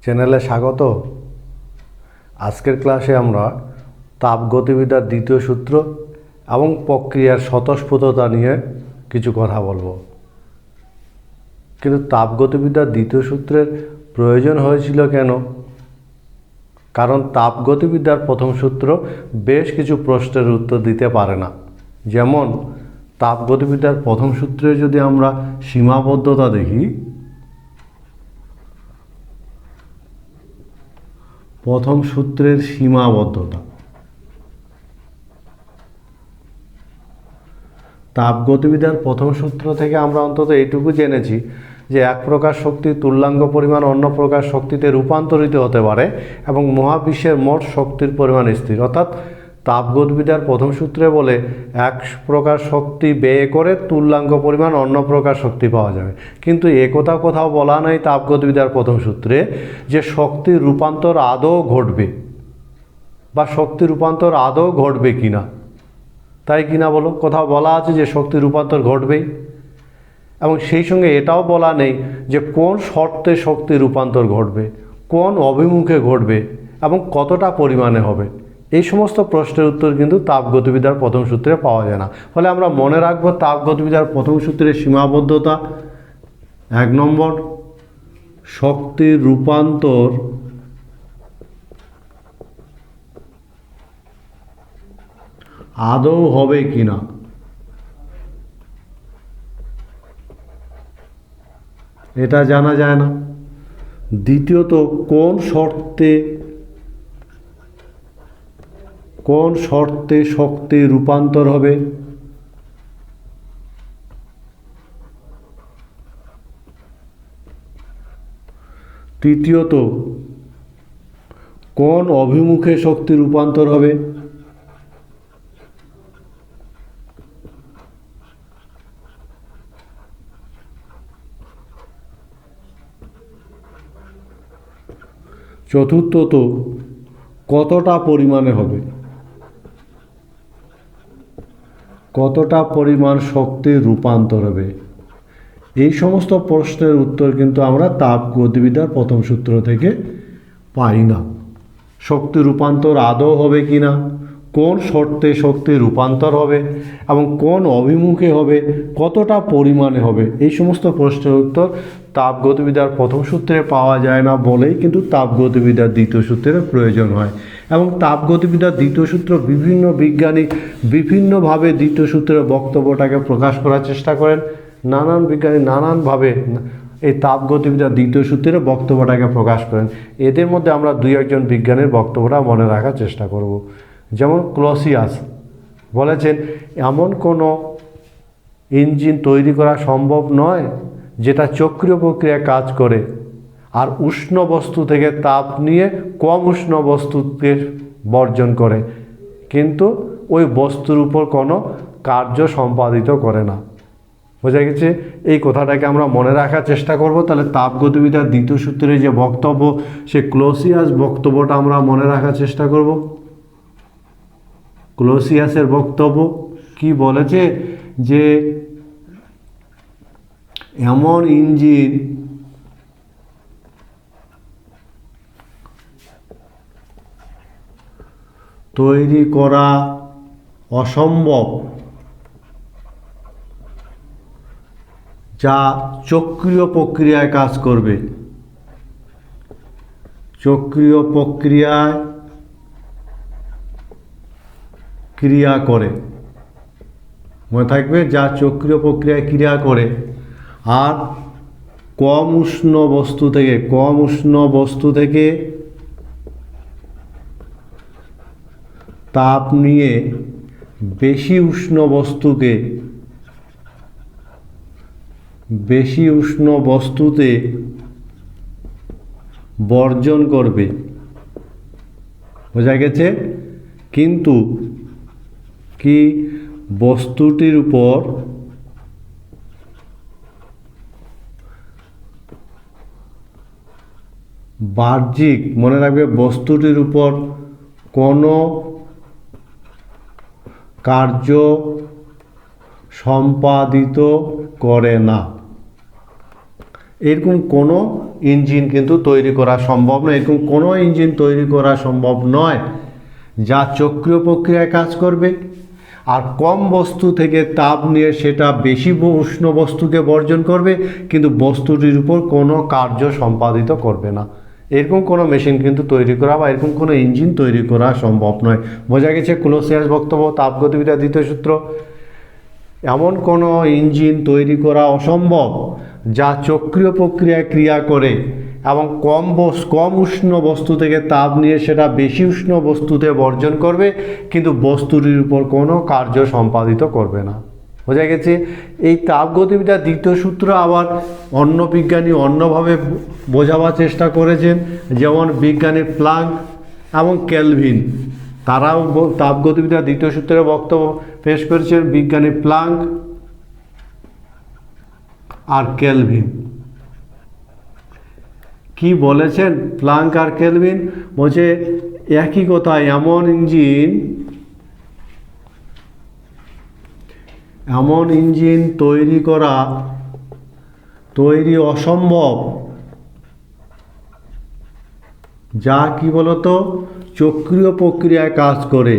চ্যানেলে স্বাগত। আজকের ক্লাসে আমরা তাপগতিবিদ্যার দ্বিতীয় সূত্র এবং প্রক্রিয়ার স্বতঃস্ফূর্ততা নিয়ে কিছু কথা বলবো। কিন্তু তাপগতিবিদ্যার দ্বিতীয় সূত্রের প্রয়োজন হয়েছিল কেন? কারণ তাপগতিবিদ্যার প্রথম সূত্র বেশ কিছু প্রশ্নের উত্তর দিতে পারে না। যেমন তাপগতিবিদ্যার প্রথম সূত্রে যদি আমরা সীমাবদ্ধতা দেখি, প্রথম সূত্রের সীমাবদ্ধতা, তাপগতিবিদ্যার প্রথম সূত্র থেকে আমরা অন্তত এইটুকু জেনেছি যে এক প্রকার শক্তি তুল্যাঙ্গ পরিমাণ অন্য প্রকার শক্তিতে রূপান্তরিত হতে পারে এবং মহাবিশ্বের মোট শক্তির পরিমাণ স্থির। অর্থাৎ তাপগতিবিদ্যার প্রথম সূত্রে বলে এক প্রকার শক্তি ব্যয় করে তুল্যাঙ্গ পরিমাণ অন্য প্রকার শক্তি পাওয়া যাবে। কিন্তু একথা কোথাও বলা নাই তাপগতিবিদ্যার প্রথম সূত্রে যে শক্তির রূপান্তর আদৌ ঘটবে বা শক্তির রূপান্তর আদৌ ঘটবে কিনা। তাই কিনা বলো? কোথাও বলা আছে যে শক্তি রূপান্তর ঘটবেই, এবং সেই সঙ্গে এটাও বলা নেই যে কোন শর্তে শক্তি রূপান্তর ঘটবে, কোন অভিমুখে ঘটবে এবং কতটা পরিমাণে হবে। এই সমস্ত প্রশ্নের উত্তর কিন্তু তাপগতিবিদ্যার প্রথম সূত্রে পাওয়া যায় না। ফলে আমরা মনে রাখবো তাপগতিবিদ্যার প্রথম সূত্রের সীমাবদ্ধতা। 1 নম্বর, শক্তির রূপান্তর আদৌ হবে কিনা, এটা জানা যায় না। দ্বিতীয়ত, কোন শর্তে শক্তি রূপান্তর হবে। তৃতীয়ত, কোন অভিমুখে শক্তি রূপান্তর হবে। চতুর্থত, কতটা পরিমাণে হবে, কতটা পরিমাণ শক্তির রূপান্তর হবে। এই সমস্ত প্রশ্নের উত্তর কিন্তু আমরা তাপগতিবিদ্যার প্রথম সূত্র থেকে পাই না। শক্তি রূপান্তর আদৌ হবে কি না, কোন শর্তে শক্তি রূপান্তর হবে এবং কোন অভিমুখে হবে, কতটা পরিমাণে হবে, এই সমস্ত প্রশ্নের উত্তর তাপগতিবিদ্যার প্রথম সূত্রে পাওয়া যায় না বলেই কিন্তু তাপগতিবিদ্যার দ্বিতীয় সূত্রের প্রয়োজন হয়। এবং তাপগতিবিদ্যার দ্বিতীয় সূত্র বিভিন্ন বিজ্ঞানী বিভিন্নভাবে দ্বিতীয় সূত্রের বক্তব্যটাকে প্রকাশ করার চেষ্টা করেন। নানান বিজ্ঞানী নানানভাবে এই তাপগতিবিদ্যার দ্বিতীয় সূত্রের বক্তব্যটাকে প্রকাশ করেন। এদের মধ্যে আমরা 2-1 বিজ্ঞানীর বক্তব্যটা মনে রাখার চেষ্টা করব। যেমন ক্লসিয়াস বলেছেন, এমন কোনো ইঞ্জিন তৈরি করা সম্ভব নয় যেটা চক্রীয় প্রক্রিয়ায় কাজ করে আর উষ্ণ বস্তু থেকে তাপ নিয়ে কম উষ্ণ বস্তুকে বর্জন করে, কিন্তু ওই বস্তুর উপর কোনো কার্য সম্পাদিত করে না। বোঝা গেছে? এই কথাটাকে আমরা মনে রাখার চেষ্টা করব। তাহলে তাপগতিবিদ্যার দ্বিতীয় সূত্রের যে বক্তব্য, সে ক্লসিয়াস বক্তব্যটা আমরা মনে রাখার চেষ্টা করব। ক্লসিয়াসের বক্তব্য কি বলেছে? যে এমন ইঞ্জিন তৈরি করা অসম্ভব যা চক্রীয় প্রক্রিয়ায় কাজ করবে, চক্রীয় প্রক্রিয়ায় ক্রিয়া করে। মনে থাকবে, যা চক্রীয় প্রক্রিয়ায় ক্রিয়া করে আর কম উষ্ণ বস্তু থেকে তাপ নিয়ে বেশি উষ্ণ বস্তুতে বর্জন করবে। বোঝা গেছে? কিন্তু কি বস্তুটির উপর বাহ্যিক, মনে রাখবে, বস্তুটির উপর কোনো কার্য সম্পাদিত করে না। এরকম কোনো ইঞ্জিন কিন্তু তৈরি করা সম্ভব নয়। এরকম কোনো ইঞ্জিন তৈরি করা সম্ভব নয় যা চক্রীয় প্রক্রিয়ায় কাজ করবে আর কম বস্তু থেকে তাপ নিয়ে সেটা বেশি উষ্ণ বস্তুকে বর্জন করবে, কিন্তু বস্তুটির উপর কোনো কার্য সম্পাদিত করবে না। এরকম কোনো মেশিন কিন্তু তৈরি করা বা এরকম কোনো ইঞ্জিন তৈরি করা সম্ভব নয়। বোঝা গেছে ক্লোসিয়াস বক্তব্য, তাপগতিবিদ্যার দ্বিতীয় সূত্র। এমন কোনো ইঞ্জিন তৈরি করা অসম্ভব যা চক্রীয় প্রক্রিয়ায় ক্রিয়া করে এবং কম উষ্ণ বস্তু থেকে তাপ নিয়ে সেটা বেশি উষ্ণ বস্তুতে বর্জন করবে, কিন্তু বস্তুটির উপর কোনো কার্য সম্পাদিত করবে না। বোঝা গেছে? এই তাপগতিবিদ্যার দ্বিতীয় সূত্র আবার অন্য বিজ্ঞানী অন্যভাবে বোঝাবার চেষ্টা করেছেন, যেমন বিজ্ঞানী প্লাঙ্ক এবং কেলভিন, তারাও তাপগতিবিদ্যার দ্বিতীয় সূত্রের বক্তব্য পেশ করেছেন। বিজ্ঞানী প্লাঙ্ক আর কেলভিন কি বলেছেন? প্লাঙ্ক আর কেলভিন বলছে একই কথা, এমন ইঞ্জিন তৈরি অসম্ভব যা কি বলতো চক্রীয় প্রক্রিয়ায় কাজ করে,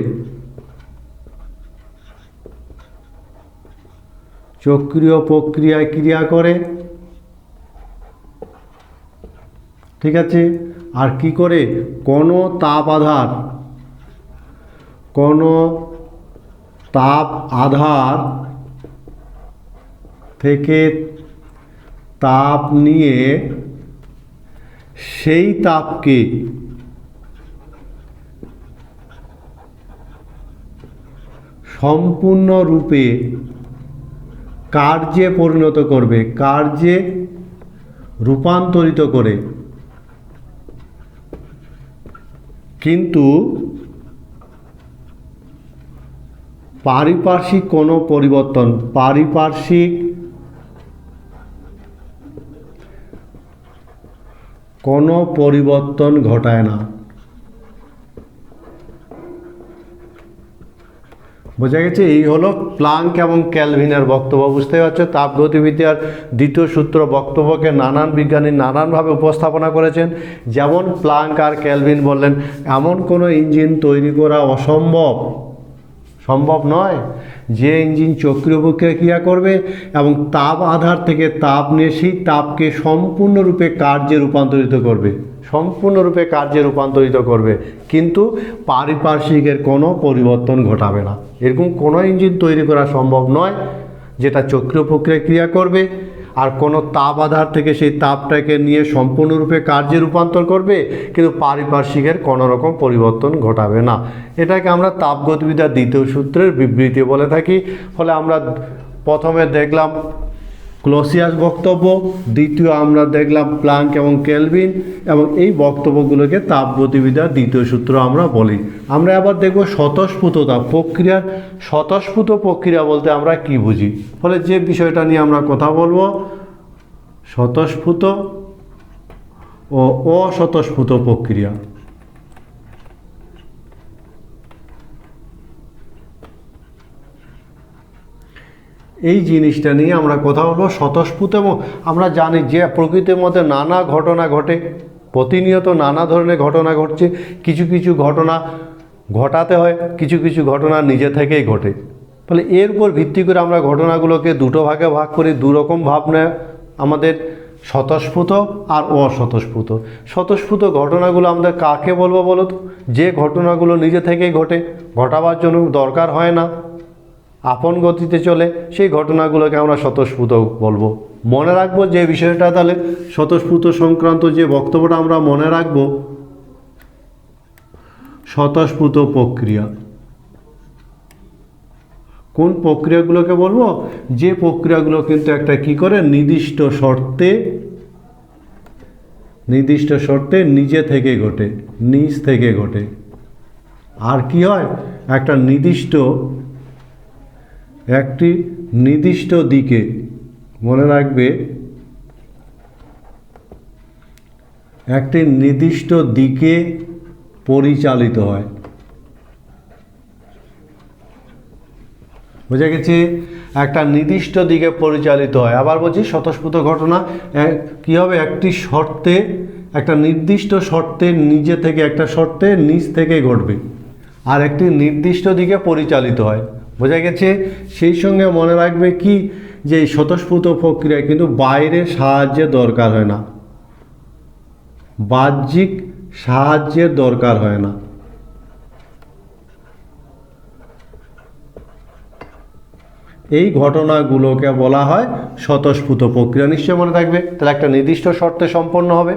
চক্রীয় প্রক্রিয়ায় ক্রিয়া করে, ঠিক আছে? আর কি করে? কোনো তাপ আধার থেকে তাপ নিয়ে সেই তাপকে সম্পূর্ণরূপে কার্যে পরিণত করবে, কার্যে রূপান্তরিত করে, কিন্তু পারিপার্শ্বিক কোনো পরিবর্তন ঘটায় না। বোঝা গেছে? এই হলো প্লাঙ্ক এবং ক্যালভিনের বক্তব্য। বুঝতে পারছো? তাপগতিবিদ্যার দ্বিতীয় সূত্র বক্তব্যকে নানান বিজ্ঞানী নানানভাবে উপস্থাপনা করেছেন। যেমন প্লাঙ্ক আর ক্যালভিন বললেন এমন কোনো ইঞ্জিন তৈরি করা সম্ভব নয় যে ইঞ্জিন চক্রীয় প্রক্রিয়ায় ক্রিয়া করবে এবং তাপ আধার থেকে তাপ নিয়ে সেই তাপকে সম্পূর্ণরূপে কার্যে রূপান্তরিত করবে, কিন্তু পারিপার্শ্বিকের কোনো পরিবর্তন ঘটাবে না। এরকম কোনো ইঞ্জিন তৈরি করা সম্ভব নয় যেটা চক্রীয় প্রক্রিয়ায় ক্রিয়া করবে আর কোনো তাপ আধার থেকে সেই তাপটাকে নিয়ে সম্পূর্ণরূপে কার্যে রূপান্তর করবে, কিন্তু পারিপার্শ্বিকের কোনো রকম পরিবর্তন ঘটাবে না। এটাকে আমরা তাপগতিবিদ্যার দ্বিতীয় সূত্রের বিবৃতি বলে থাকি। ফলে আমরা প্রথমে দেখলাম ক্লোসিয়াস বক্তব্য, দ্বিতীয় আমরা দেখলাম প্লাঙ্ক এবং কেলভিন, এবং এই বক্তব্যগুলোকে তাপগতিবিদ্যার দ্বিতীয় সূত্র আমরা বলি। আমরা আবার দেখব স্বতঃস্ফূর্ততা প্রক্রিয়ার। স্বতঃস্ফূর্ত প্রক্রিয়া বলতে আমরা কি বুঝি? ফলে যে বিষয়টা নিয়ে আমরা কথা বলবো, স্বতঃস্ফূর্ত ও অস্বতঃস্ফূর্ত প্রক্রিয়া। এই জিনিসটা নিয়ে আমরা কথা বলবো। স্বতঃস্ফূর্ত, এবং আমরা জানি যে প্রকৃতির মধ্যে নানা ঘটনা ঘটে, প্রতিনিয়ত নানা ধরনের ঘটনা ঘটছে। কিছু কিছু ঘটনা ঘটাতে হয়, কিছু কিছু ঘটনা নিজে থেকেই ঘটে। ফলে এর উপর ভিত্তি করে আমরা ঘটনাগুলোকে দুটো ভাগে ভাগ করি। দুরকম ভাবনা আমাদের, স্বতঃস্ফূর্ত আর অস্বতঃস্ফূর্ত। স্বতঃস্ফূর্ত ঘটনাগুলো আমাদের কাকে বলবো বলো তো? যে ঘটনাগুলো নিজে থেকেই ঘটে, ঘটাবার জন্য দরকার হয় না, আপন গতিতে চলে, সেই ঘটনাগুলোকে আমরা স্বতঃস্ফূর্ত বলবো। মনে রাখবো যে বিষয়টা, তাহলে স্বতঃস্ফূর্ত সংক্রান্ত যে বক্তব্যটা আমরা মনে রাখবো, স্বতঃস্ফূর্ত প্রক্রিয়া। কোন প্রক্রিয়াগুলোকে বলবো? যে প্রক্রিয়াগুলো কিন্তু একটা কি করে নির্দিষ্ট শর্তে নিজে থেকে ঘটে, নিজ থেকে ঘটে। আর কি হয়? একটি নির্দিষ্ট দিকে, মনে রাখবে, একটি নির্দিষ্ট দিকে পরিচালিত হয়। বুঝে গেছি, একটা নির্দিষ্ট দিকে পরিচালিত হয়। আবার বলছি স্বতঃস্ফূর্ত ঘটনা কী হবে, একটি শর্তে, একটা নির্দিষ্ট শর্তে নিজে থেকে, একটা শর্তে নিজ থেকে ঘটবে আর একটি নির্দিষ্ট দিকে পরিচালিত হয়। বোঝা গেছে। সেই সঙ্গে মনে রাখবে কি, যে এই স্বতঃস্ফূর্ত প্রক্রিয়ায় কিন্তু বাইরের সাহায্যের দরকার হয় না, বাহ্যিক সাহায্যের দরকার হয় না। এই ঘটনাগুলোকে বলা হয় স্বতঃস্ফূর্ত প্রক্রিয়া। নিশ্চয় মনে থাকবে। তাহলে একটা নির্দিষ্ট শর্তে সম্পন্ন হবে।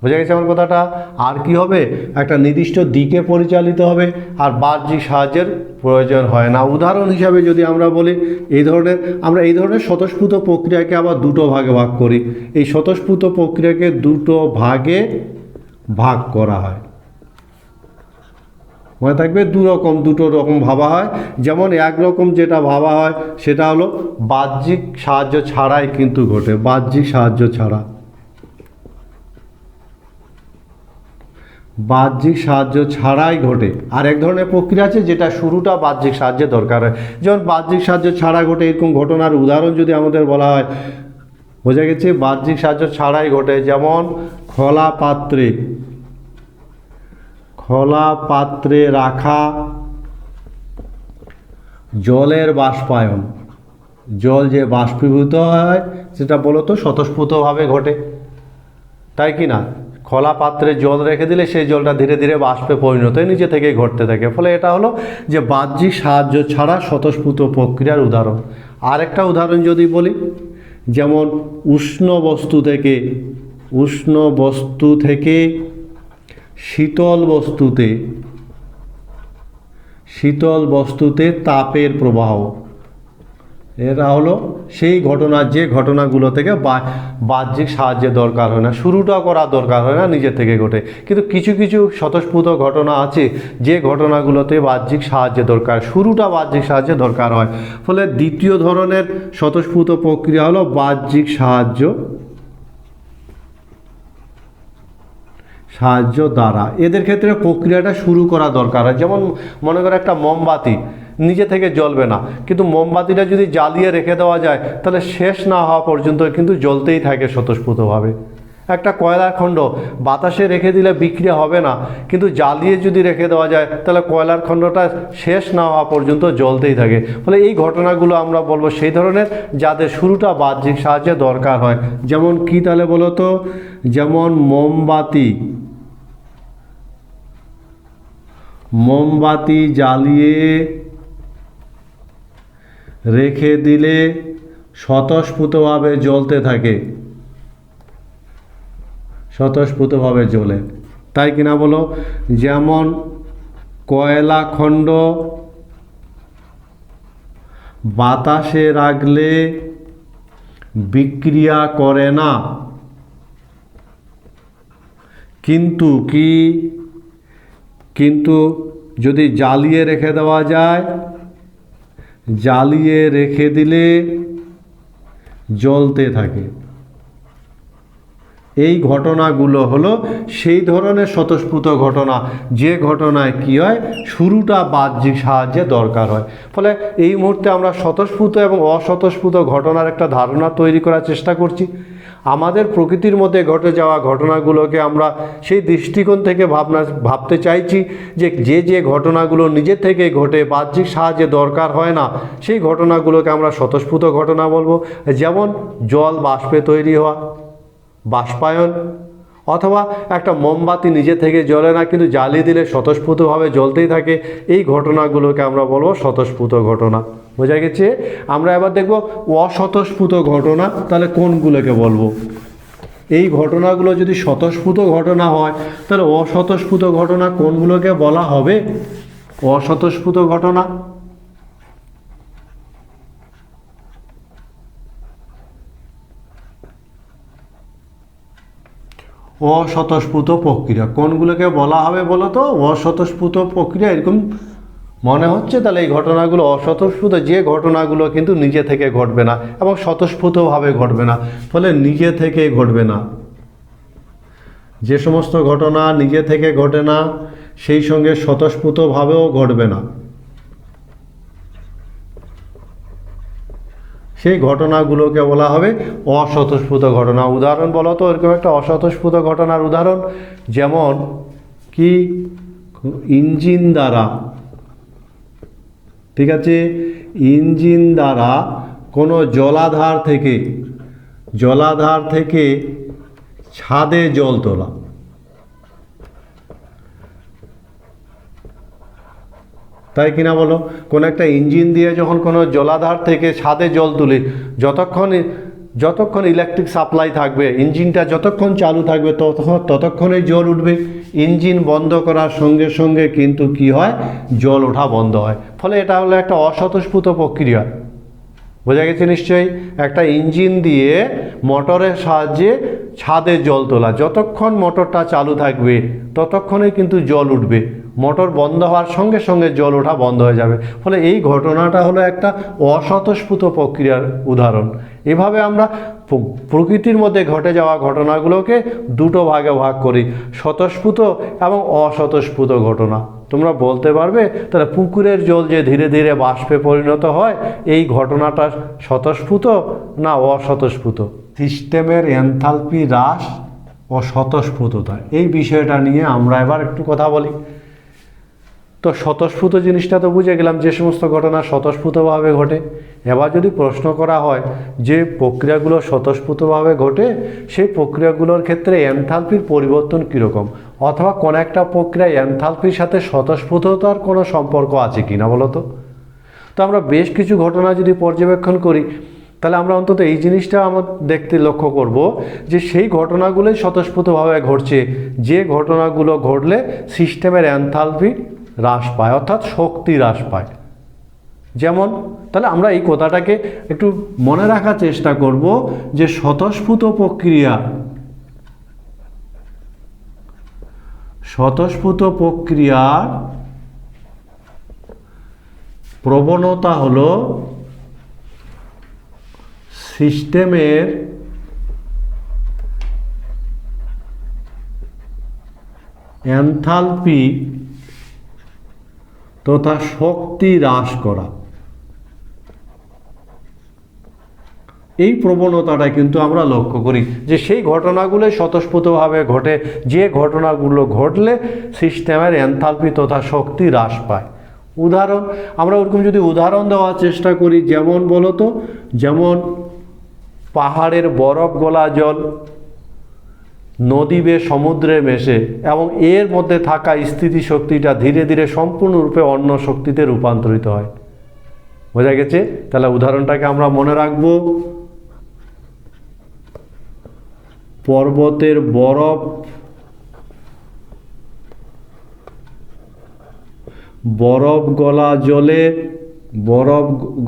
বোঝা গেছে আমার কথাটা। আর কি হবে, একটা নির্দিষ্ট দিকে পরিচালিত হবে আর বাহ্যিক সাহায্যের প্রয়োজন হয় না। উদাহরণ হিসাবে যদি আমরা বলি, আমরা এই ধরনের স্বতঃস্ফূর্ত প্রক্রিয়াকে আবার দুটো ভাগে ভাগ করি। এই স্বতঃস্ফূর্ত প্রক্রিয়াকে দুটো ভাগে ভাগ করা হয়। মনে থাকবে দুটো রকম ভাবা হয়। যেমন একরকম যেটা ভাবা হয় সেটা হলো বাহ্যিক সাহায্য ছাড়াই কিন্তু ঘটে, বাহ্যিক সাহায্য ছাড়া, বাহ্যিক সাহায্য ছাড়াই ঘটে। আর এক ধরনের প্রক্রিয়া আছে যেটা শুরুটা বাহ্যিক সাহায্যের দরকার হয়। যেমন বাহ্যিক সাহায্য ছাড়া ঘটে, এরকম ঘটনার উদাহরণ যদি আমাদের বলা হয়, বোঝা গেছে, বাহ্যিক সাহায্য ছাড়াই ঘটে। যেমন খোলা পাত্রে রাখা জলের বাষ্পায়ন, জল যে বাষ্পীভূত হয় সেটা বলতো স্বতঃস্ফূর্তভাবে ঘটে, তাই কি না? খোলা পাত্রে জল রেখে দিলে সেই জলটা ধীরে ধীরে বাষ্পে পরিণত হয়ে নিচে থেকে ঘটতে থাকে। ফলে এটা হলো যে বাহ্যিক সাহায্য ছাড়া স্বতঃস্ফূর্ত প্রক্রিয়ার উদাহরণ। আরেকটা উদাহরণ যদি বলি, যেমন উষ্ণ বস্তু থেকে শীতল বস্তুতে তাপের প্রবাহ। এরা হলো সেই ঘটনা, যে ঘটনাগুলো থেকে বাহ্যিক সাহায্যের দরকার হয় না, শুরুটা করার দরকার হয় না, নিজে থেকে ঘটে। কিন্তু কিছু কিছু স্বতঃস্ফূর্ত ঘটনা আছে যে ঘটনাগুলোতে বাহ্যিক সাহায্যের দরকার, শুরুটা বাহ্যিক সাহায্যের দরকার হয়। ফলে দ্বিতীয় ধরনের স্বতঃস্ফূর্ত প্রক্রিয়া হলো বাহ্যিক সাহায্য দ্বারা। এদের ক্ষেত্রে প্রক্রিয়াটা শুরু করা দরকার হয়। যেমন মনে করো একটা মোমবাতি নিজে থেকে জ্বলবে না, কিন্তু মোমবাতিটা যদি জ্বালিয়ে রেখে দেওয়া যায় তাহলে শেষ না হওয়া পর্যন্ত কিন্তু জ্বলতেই থাকে স্বতঃস্ফূর্তভাবে। একটা কয়লার খণ্ড বাতাসে রেখে দিলে বিক্রিয়া হবে না, কিন্তু জ্বালিয়ে যদি রেখে দেওয়া যায় তাহলে কয়লার খণ্ডটা শেষ না হওয়া পর্যন্ত জ্বলতেই থাকে। ফলে এই ঘটনাগুলো আমরা বলবো সেই ধরনের যাদের শুরুটা বাহ্যিক সাহায্যের দরকার হয়। যেমন কি তাহলে বলো তো, যেমন মোমবাতি জ্বালিয়ে রেখে দিলে স্বতঃস্ফূর্তভাবে জ্বলতে থাকে, স্বতঃস্ফূর্তভাবে জ্বলে, তাই কিনা বলো? যেমন কয়লা খণ্ড বাতাসে রাখলে বিক্রিয়া করে না, কিন্তু যদি জ্বালিয়ে রেখে দেওয়া যায়, জ্বালিয়ে রেখে দিলে জ্বলতে থাকে। এই ঘটনাগুলো হলো সেই ধরনের স্বতঃস্ফূর্ত ঘটনা যে ঘটনায় কি হয়, শুরুটা বাহ্যিক সাহায্যের দরকার হয়। ফলে এই মুহূর্তে আমরা স্বতঃস্ফূর্ত এবং অস্বতঃস্ফূর্ত ঘটনার একটা ধারণা তৈরি করার চেষ্টা করছি। আমাদের প্রকৃতির মধ্যে ঘটে যাওয়া ঘটনাগুলোকে আমরা সেই দৃষ্টিকোণ থেকে ভাবতে চাইছি যে যে ঘটনাগুলো নিজে থেকে ঘটে, বাহ্যিক সাহায্যের দরকার হয় না, সেই ঘটনাগুলোকে আমরা স্বতঃস্ফূর্ত ঘটনা বলবো। যেমন জল বাষ্পে তৈরি হওয়া, বাষ্পায়ন, অথবা একটা মোমবাতি নিজে থেকে জ্বলে না কিন্তু জ্বালিয়ে দিলে স্বতঃস্ফূর্তভাবে জ্বলতেই থাকে, এই ঘটনাগুলোকে আমরা বলবো স্বতঃস্ফূর্ত ঘটনা। বোঝা গেছে? আমরা এবার দেখব অস্বতঃস্ফূর্ত ঘটনা, তাহলে কোনগুলোকে বলবো? এই ঘটনাগুলো যদি স্বতঃস্ফূর্ত ঘটনা হয় তাহলে অস্বতঃস্ফূর্ত ঘটনা কোনগুলোকে বলা হবে? অস্বতঃস্ফূর্ত ঘটনা অস্বতঃস্ফূর্ত প্রক্রিয়া কোনগুলোকে বলা হবে বলো তো? অস্বতঃস্ফূর্ত প্রক্রিয়া এরকম মনে হচ্ছে, তাহলে এই ঘটনাগুলো অস্বতঃস্ফূর্ত, যে ঘটনাগুলো কিন্তু নিজে থেকে ঘটবে না এবং স্বতঃস্ফূর্তভাবে ঘটবে না। ফলে নিজে থেকে ঘটবে না, যে সমস্ত ঘটনা নিজে থেকে ঘটে না সেই সঙ্গে স্বতঃস্ফূর্তভাবেও ঘটবে না। সেই ঘটনাগুলোকে বলা হবে অস্বতঃস্ফূর্ত ঘটনা। উদাহরণ বলো তো এরকম একটা অস্বতঃস্ফূর্ত ঘটনার উদাহরণ, যেমন কি ইঞ্জিন দ্বারা, ঠিক আছে, ইঞ্জিন দ্বারা কোনো জলাধার থেকে ছাদে জল তোলা। তাই কিনা বলো? কোনো একটা ইঞ্জিন দিয়ে যখন কোনো জলাধার থেকে ছাদে জল তুলি, যতক্ষণ ইলেকট্রিক সাপ্লাই থাকবে, ইঞ্জিনটা যতক্ষণ চালু থাকবে ততক্ষণে জল উঠবে। ইঞ্জিন বন্ধ করার সঙ্গে সঙ্গে কিন্তু কি হয়, জল ওঠা বন্ধ হয়। ফলে এটা হলো একটা অস্বতঃস্ফূর্ত প্রক্রিয়া। বোঝা গেছে নিশ্চয়ই? একটা ইঞ্জিন দিয়ে মোটরের সাহায্যে ছাদে জল তোলা, যতক্ষণ মোটরটা চালু থাকবে ততক্ষণে কিন্তু জল উঠবে, মোটর বন্ধ হওয়ার সঙ্গে সঙ্গে জল ওঠা বন্ধ হয়ে যাবে। ফলে এই ঘটনাটা হলো একটা অস্বতঃস্ফূর্ত প্রক্রিয়ার উদাহরণ। এভাবে আমরা প্রকৃতির মধ্যে ঘটে যাওয়া ঘটনাগুলোকে দুটো ভাগে ভাগ করি, স্বতঃস্ফূর্ত এবং অস্বতঃস্ফূর্ত ঘটনা। তোমরা বলতে পারবে তাহলে পুকুরের জল যে ধীরে ধীরে বাষ্পে পরিণত হয়, এই ঘটনাটা স্বতঃস্ফূর্ত না অস্বতঃস্ফূর্ত? সিস্টেমের এনথালপি হ্রাস ও স্বতঃস্ফূর্ততা, এই বিষয়টা নিয়ে আমরা এবার একটু কথা বলি। তো স্বতঃস্ফূর্ত জিনিসটা তো বুঝে গেলাম, যে সমস্ত ঘটনা স্বতঃস্ফূর্তভাবে ঘটে। এবার যদি প্রশ্ন করা হয় যে প্রক্রিয়াগুলো স্বতঃস্ফূর্তভাবে ঘটে, সেই প্রক্রিয়াগুলোর ক্ষেত্রে এনথালপির পরিবর্তন কীরকম, অথবা কোনো একটা প্রক্রিয়া এনথালপির সাথে স্বতঃস্ফূর্ততার কোনো সম্পর্ক আছে কি না বলো তো? তো আমরা বেশ কিছু ঘটনা যদি পর্যবেক্ষণ করি, তাহলে আমরা অন্তত এই জিনিসটা আমরা দেখতে লক্ষ্য করব যে সেই ঘটনাগুলোই স্বতঃস্ফূর্তভাবে ঘটছে, যে ঘটনাগুলো ঘটলে সিস্টেমের এনথালপি হ্রাস পায়, অর্থাৎ শক্তি হ্রাস পায়। যেমন তাহলে আমরা এই কথাটাকে একটু মনে রাখার চেষ্টা করব যে স্বতঃস্ফূর্ত প্রক্রিয়ার প্রবণতা হলো সিস্টেমের এনথালপি তথা শক্তি হ্রাস করা। এই প্রবণতাটা কিন্তু আমরা লক্ষ্য করি যে সেই ঘটনাগুলো স্বতঃস্ফূর্তভাবে ঘটে, যে ঘটনাগুলো ঘটলে সিস্টেমের এনথালপি তথা শক্তি হ্রাস পায়। উদাহরণ আমরা ওরকম যদি উদাহরণ দেওয়ার চেষ্টা করি, যেমন বলো তো, যেমন পাহাড়ের বরফ গলা জল নদী বেয়ে সমুদ্রে মেশে এবং এর মধ্যে থাকা স্থিতিশক্তিটা ধীরে ধীরে সম্পূর্ণরূপে অন্য শক্তিতে রূপান্তরিত হয়। বোঝা গেছে? তাহলে উদাহরণটাকে আমরা মনে রাখবো, পর্বতের বরফ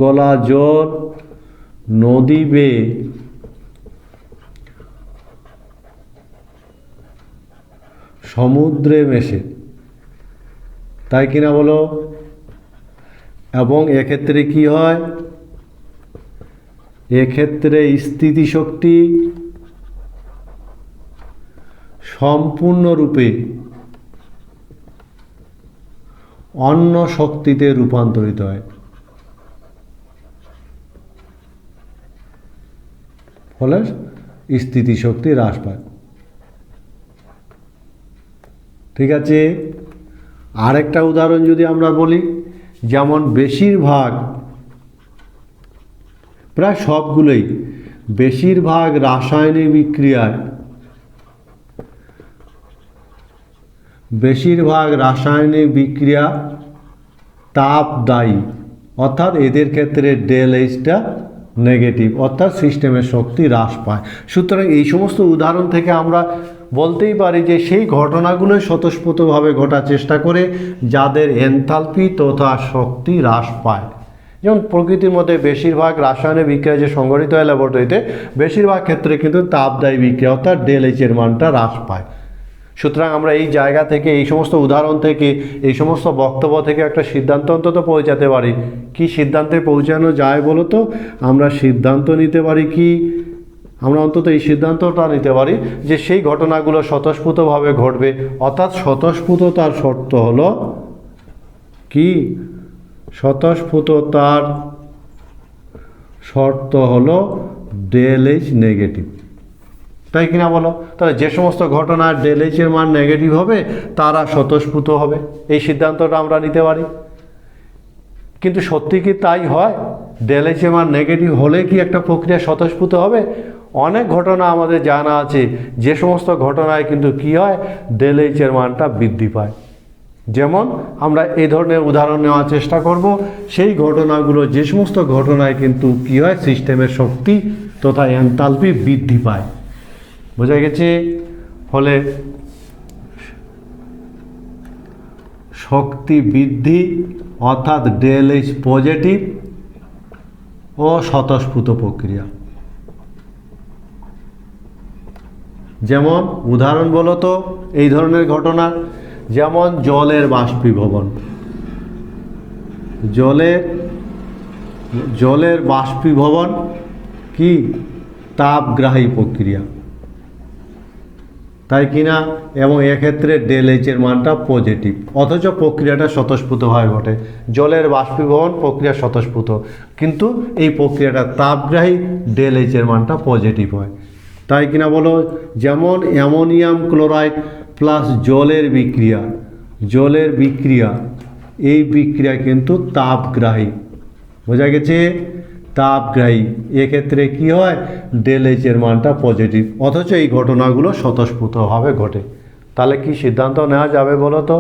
গলা জল নদী বেয়ে সমুদ্রে মেশে, তাই কিনা বলো? এবং এক্ষেত্রে কি হয়, এক্ষেত্রে স্থিতিশক্তি সম্পূর্ণরূপে অন্য শক্তিতে রূপান্তরিত হয়। ফলে স্থিতিশক্তি হ্রাস পায়। ঠিক আছে, আরেকটা উদাহরণ যদি আমরা বলি, যেমন প্রায় সবগুলোই বেশিরভাগ রাসায়নিক বিক্রিয়া তাপ দায়ী, অর্থাৎ এদের ক্ষেত্রে ডেল এইচটা নেগেটিভ, অর্থাৎ সিস্টেমের শক্তি হ্রাস পায়। সুতরাং এই সমস্ত উদাহরণ থেকে আমরা বলতেই পারি যে সেই ঘটনাগুলোই স্বতঃস্ফূর্তভাবে ঘটার চেষ্টা করে যাদের এনথালপি তথা শক্তি হ্রাস পায়। যেমন প্রকৃতির মধ্যে বেশিরভাগ রাসায়নিক বিক্রিয়া যে সংঘটিত হয় ল্যাবরেটরিতে, বেশিরভাগ ক্ষেত্রে কিন্তু তাপদায়ী বিক্রিয়া অর্থাৎ ডেল এইচের মানটা হ্রাস পায়। সুতরাং আমরা এই জায়গা থেকে, এই সমস্ত উদাহরণ থেকে, এই সমস্ত বক্তব্য থেকে একটা সিদ্ধান্ত অন্তত পৌঁছাতে পারি। কি সিদ্ধান্তে পৌঁছানো যায় বলো তো? আমরা সিদ্ধান্ত নিতে পারি কি, আমরা অন্তত এই সিদ্ধান্তটা নিতে পারি যে সেই ঘটনাগুলো স্বতঃস্ফূর্তভাবে ঘটবে, অর্থাৎ স্বতঃস্ফূর্ততার শর্ত হলো কি, স্বতঃস্ফূর্ততার শর্ত হলো ডেল এইচ নেগেটিভ, তাই কিনা বলো? তাহলে যে সমস্ত ঘটনার ডেল এইচ এর মান নেগেটিভ হবে তারা স্বতঃস্ফূর্ত হবে, এই সিদ্ধান্তটা আমরা নিতে পারি। কিন্তু সত্যি কি তাই হয়? ডেল এইচ এর মান নেগেটিভ হলে কি একটা প্রক্রিয়া স্বতঃস্ফূর্ত হবে? অনেক ঘটনা আমাদের জানা আছে যে সমস্ত ঘটনায় কিন্তু কি হয়, ডেল এইচ এর মানটা বৃদ্ধি পায়। যেমন আমরা এই ধরনের উদাহরণ নেওয়ার চেষ্টা করব, সেই ঘটনাগুলো যে সমস্ত ঘটনায় কিন্তু কি হয়, সিস্টেমের শক্তি তথা এনথালপি বৃদ্ধি পায়। বোঝা গেছে? ফলে শক্তি বৃদ্ধি অর্থাৎ ডেল এইচ পজিটিভ ও স্বতঃস্ফূর্ত প্রক্রিয়া। যেমন উদাহরণ বলো তো এই ধরনের ঘটনা, যেমন জলের বাষ্পীভবন। জলের বাষ্পীভবন কি তাপগ্রাহী প্রক্রিয়া, তাই কিনা? এবং এক্ষেত্রে ডেল এইচ এর মানটা পজিটিভ, অথচ প্রক্রিয়াটা স্বতঃস্ফূর্তভাবে ঘটে। জলের বাষ্পীভবন প্রক্রিয়া স্বতঃস্ফূর্ত, কিন্তু এই প্রক্রিয়াটা তাপগ্রাহী, ডেল এইচ এর মানটা পজিটিভ হয়, তাই কিনা বলো? যেমন অ্যামোনিয়াম ক্লোরাইড প্লাস জলের বিক্রিয়া, এই বিক্রিয়া কিন্তু তাপগ্রাহী। বোঝা গেছে? তাপগ্রাহী, এক্ষেত্রে কি হয়, ডেল এইচ এর মানটা পজিটিভ, অথচ এই ঘটনাগুলো স্বতঃস্ফূর্তভাবে ঘটে। তাহলে কি সিদ্ধান্ত নেওয়া যাবে বলো তো?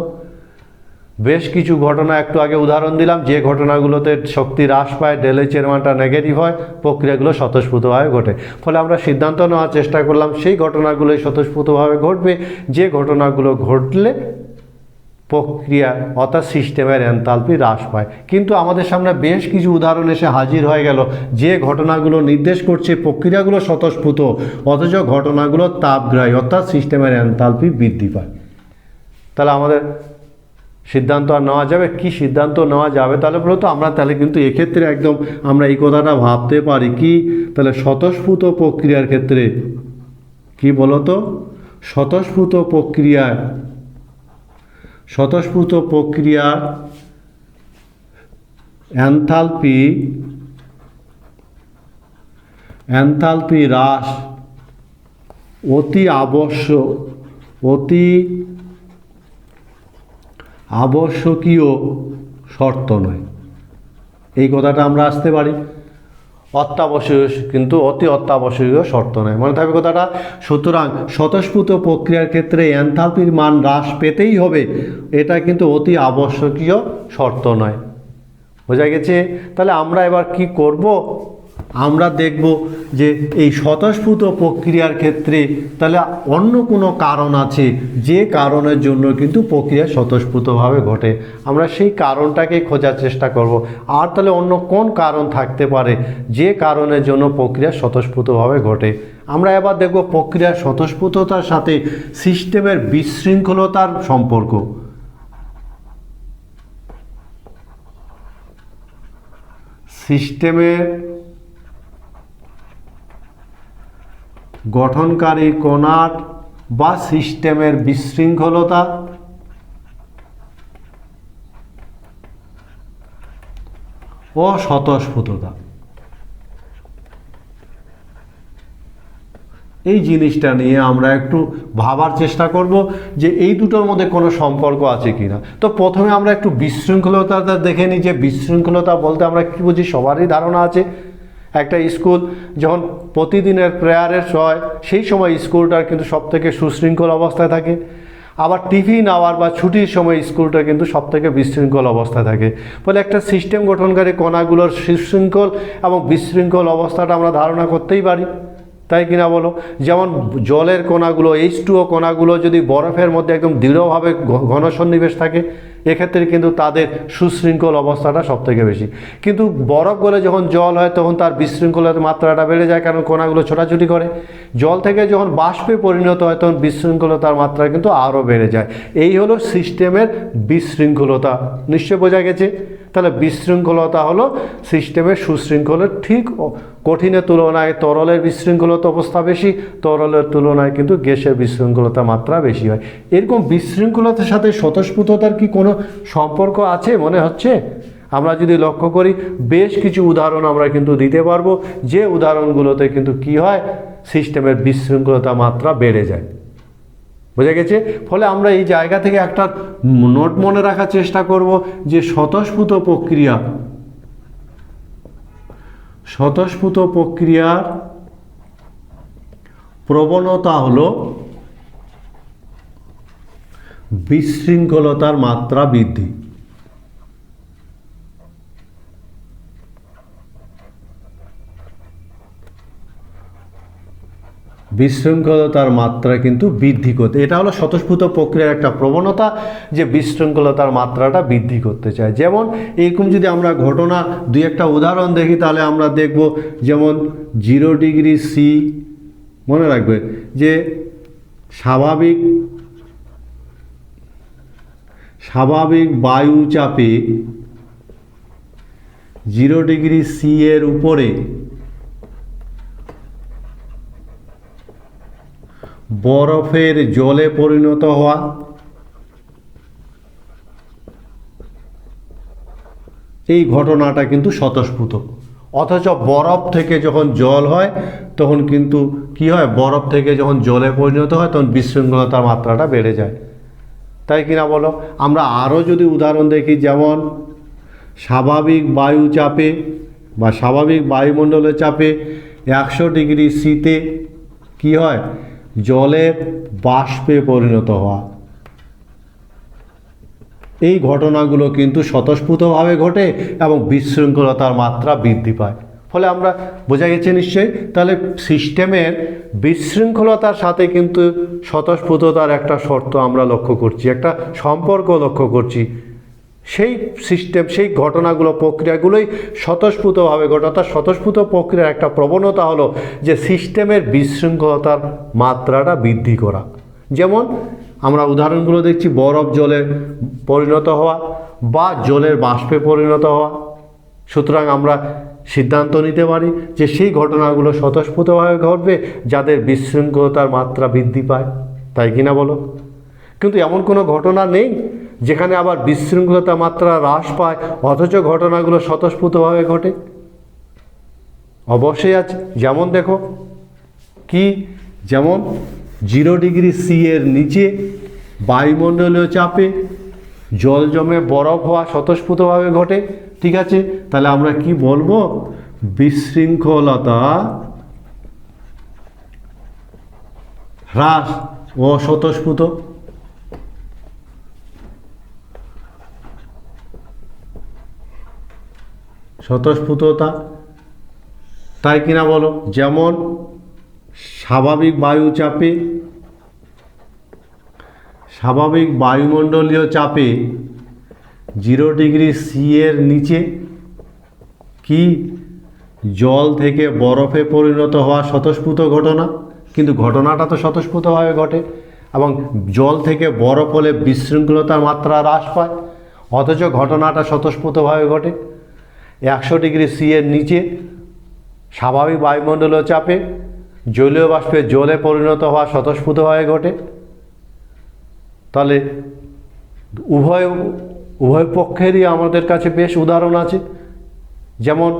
বেশ কিছু ঘটনা একটু আগে উদাহরণ দিলাম, যে ঘটনাগুলোতে শক্তি হ্রাস পায়, ডেল এইচ এর মানটা নেগেটিভ হয়, প্রক্রিয়াগুলো স্বতঃস্ফূর্তভাবে ঘটে। ফলে আমরা সিদ্ধান্ত নেওয়ার চেষ্টা করলাম সেই ঘটনাগুলোই স্বতঃস্ফূর্তভাবে ঘটবে যে ঘটনাগুলো ঘটলে প্রক্রিয়া অর্থাৎ সিস্টেমের এনথালপি হ্রাস পায়। কিন্তু আমাদের সামনে বেশ কিছু উদাহরণ এসে হাজির হয়ে গেল যে ঘটনাগুলো নির্দেশ করছে প্রক্রিয়াগুলো স্বতঃস্ফূর্ত, অথচ ঘটনাগুলো তাপগ্রাহী অর্থাৎ সিস্টেমের এনথালপি বৃদ্ধি পায়। তাহলে আমাদের সিদ্ধান্ত আর নেওয়া যাবে? কি সিদ্ধান্ত নেওয়া যাবে তাহলে বলো তো? আমরা তাহলে কিন্তু এক্ষেত্রে একদম আমরা এই কথাটা ভাবতে পারি কি, তাহলে স্বতঃস্ফূর্ত প্রক্রিয়ার ক্ষেত্রে কি বলো তো, স্বতঃস্ফূর্ত প্রক্রিয়ার এনথালপি হ্রাস অতি আবশ্যকীয় শর্ত নয়। এই কথাটা আমরা আসতে পারি, অত্যাবশ্যকীয় কিন্তু অতি অত্যাবশ্যকীয় শর্ত নয়, মনে থাকবে কথাটা। সুতরাং স্বতঃস্ফূর্ত প্রক্রিয়ার ক্ষেত্রে এনথালপির মান হ্রাস পেতেই হবে, এটা কিন্তু অতি আবশ্যকীয় শর্ত নয়। বোঝা গেছে? তাহলে আমরা এবার কি করব? আমরা দেখব যে এই স্বতঃস্ফূর্ত প্রক্রিয়ার ক্ষেত্রে তাহলে অন্য কোনো কারণ আছে যে কারণের জন্য কিন্তু প্রক্রিয়া স্বতঃস্ফূর্তভাবে ঘটে, আমরা সেই কারণটাকে খোঁজার চেষ্টা করব। আর তাহলে অন্য কোন কারণ থাকতে পারে যে কারণের জন্য প্রক্রিয়া স্বতঃস্ফূর্তভাবে ঘটে? আমরা এবার দেখব প্রক্রিয়ার স্বতঃস্ফূর্ততার সাথে সিস্টেমের বিশৃঙ্খলতার সম্পর্ক। সিস্টেমের গঠনকারী কণার বা সিস্টেমের বিশৃঙ্খলতা ও স্বতঃস্ফূর্ততা, এই জিনিসটা নিয়ে আমরা একটু ভাবার চেষ্টা করব যে এই দুটোর মধ্যে কোনো সম্পর্ক আছে কিনা। তো প্রথমে আমরা একটু বিশৃঙ্খলতাটা দেখে নিই, যে বিশৃঙ্খলতা বলতে আমরা কী বুঝি? সবারই ধারণা আছে একটা স্কুল যখন প্রতিদিনের প্রেয়ারের হয় সেই সময় স্কুলটার কিন্তু সবথেকে সুশৃঙ্খল অবস্থায় থাকে, আবার টিফিন আওয়ার বা ছুটির সময় স্কুলটা কিন্তু সবথেকে বিশৃঙ্খল অবস্থায় থাকে। ফলে একটা সিস্টেম গঠনকারী কণাগুলোর সুশৃঙ্খল এবং বিশৃঙ্খল অবস্থাটা আমরা ধারণা করতেই পারি, তাই কিনা বলো? যেমন জলের কণাগুলো, H2O কণাগুলো যদি বরফের মধ্যে একদম দৃঢ়ভাবে ঘন সন্নিবেশ থাকে, এক্ষেত্রে কিন্তু তাদের সুশৃঙ্খল অবস্থাটা সবথেকে বেশি। কিন্তু বরফ গলে যখন জল হয় তখন তার বিশৃঙ্খলতার মাত্রাটা বেড়ে যায়, কারণ কণাগুলো ছোটাছুটি করে। জল থেকে যখন বাষ্পে পরিণত হয় তখন বিশৃঙ্খলতার মাত্রা কিন্তু আরও বেড়ে যায়। এই হলো সিস্টেমের বিশৃঙ্খলতা। নিশ্চয় বোঝা গেছে? তাহলে বিশৃঙ্খলতা হলো সিস্টেমের সুশৃঙ্খলের ঠিক কঠিনের তুলনায় তরলের বিশৃঙ্খলতা অবস্থা বেশি, তরলের তুলনায় কিন্তু গ্যাসের বিশৃঙ্খলতা মাত্রা বেশি হয়। এরকম বিশৃঙ্খলতার সাথে স্বতঃস্ফূর্ততার কি কোনো সম্পর্ক আছে মনে হচ্ছে? আমরা যদি লক্ষ্য করি বেশ কিছু উদাহরণ আমরা কিন্তু দিতে পারবো, যে উদাহরণগুলোতে কিন্তু কি হয়, সিস্টেমের বিশৃঙ্খলতার মাত্রা বেড়ে যায়। বোঝা গেছে? ফলে আমরা এই জায়গা থেকে একটা নোট মনে রাখার চেষ্টা করব যে স্বতঃস্ফূর্ত প্রক্রিয়ার প্রবণতা হলো বিশৃঙ্খলতার মাত্রা বৃদ্ধি। বিশৃঙ্খলতার মাত্রা কিন্তু বৃদ্ধি করতে, এটা হলো স্বতঃস্ফূর্ত প্রক্রিয়ার একটা প্রবণতা যে বিশৃঙ্খলতার মাত্রাটা বৃদ্ধি করতে চায়। যেমন এরকম যদি আমরা ঘটনা দুই একটা উদাহরণ দেখি তাহলে আমরা দেখব, যেমন 0 ডিগ্রি সি, মনে রাখবে যে স্বাভাবিক বায়ু চাপে 0 ডিগ্রি সি এর উপরে বরফের জলে পরিণত হওয়া, এই ঘটনাটা কিন্তু স্বতঃস্ফূর্ত। অথচ বরফ থেকে যখন জল হয় তখন কিন্তু কি হয়, বরফ থেকে যখন জলে পরিণত হয় তখন বিশৃঙ্খলতার মাত্রাটা বেড়ে যায়। তাই কিনা বলো? আমরা আরও যদি উদাহরণ দেখি, যেমন স্বাভাবিক বায়ু চাপে বা স্বাভাবিক বায়ুমণ্ডলের চাপে 100 ডিগ্রি সিতে কি হয়, জলের বাষ্পে পরিণত হওয়া, এই ঘটনাগুলো কিন্তু স্বতঃস্ফূর্তভাবে ঘটে এবং বিশৃঙ্খলতার মাত্রা বৃদ্ধি পায়। ফলে আমরা, বোঝা গেছে নিশ্চয়ই, তাহলে সিস্টেমের বিশৃঙ্খলতার সাথে কিন্তু স্বতঃস্ফূর্ততার একটা শর্ত আমরা লক্ষ্য করছি, একটা সম্পর্ক লক্ষ্য করছি। সেই সিস্টেম, সেই ঘটনাগুলো, প্রক্রিয়াগুলোই স্বতঃস্ফূর্তভাবে ঘটে। অর্থাৎ স্বতঃস্ফূর্ত প্রক্রিয়ার একটা প্রবণতা হলো যে সিস্টেমের বিশৃঙ্খলতার মাত্রাটা বৃদ্ধি করা। যেমন আমরা উদাহরণগুলো দেখছি, বরফ জলে পরিণত হওয়া বা জলের বাষ্পে পরিণত হওয়া। সুতরাং আমরা সিদ্ধান্ত নিতে পারি যে সেই ঘটনাগুলো স্বতঃস্ফূর্তভাবে ঘটবে যাদের বিশৃঙ্খলতার মাত্রা বৃদ্ধি পায়। তাই কিনা বলো? কিন্তু এমন কোনো ঘটনা নেই যেখানে আবার বিশৃঙ্খলতার মাত্রা হ্রাস পায় অথচ ঘটনাগুলো স্বতঃস্ফূর্তভাবে ঘটে। অবশ্যই আছে। যেমন দেখো কি, যেমন 0 ডিগ্রি সি এর নিচে বায়ুমণ্ডলীয় চাপে জল জমে বরফ হওয়া স্বতঃস্ফূর্তভাবে ঘটে। ঠিক আছে, তাহলে আমরা কি বলবো, বিশৃঙ্খলতা হ্রাস অস্বতঃস্ফূর্ত। স্বতঃস্ফূর্ততা, তাই কিনা বলো? যেমন স্বাভাবিক বায়ুমণ্ডলীয় চাপে 0 ডিগ্রি সি এর নিচে কি জল থেকে বরফে পরিণত হওয়া স্বতঃস্ফূর্ত ঘটনা, কিন্তু ঘটনাটা তো স্বতঃস্ফূর্তভাবে ঘটে এবং জল থেকে বরফ হলে বিশৃঙ্খলতার মাত্রা হ্রাস পায় অথচ ঘটনাটা স্বতঃস্ফূর্তভাবে ঘটে। 100 ডিগ্রি সি এর নিচে স্বাভাবিক বায়ুমণ্ডলীয় চাপে জলীয় বাষ্পে জলে পরিণত হওয়া স্বতঃস্ফূর্তভাবে ঘটে। তাহলে উভয় পক্ষেরই আমাদের কাছে বেশ উদাহরণ আছে। যেমন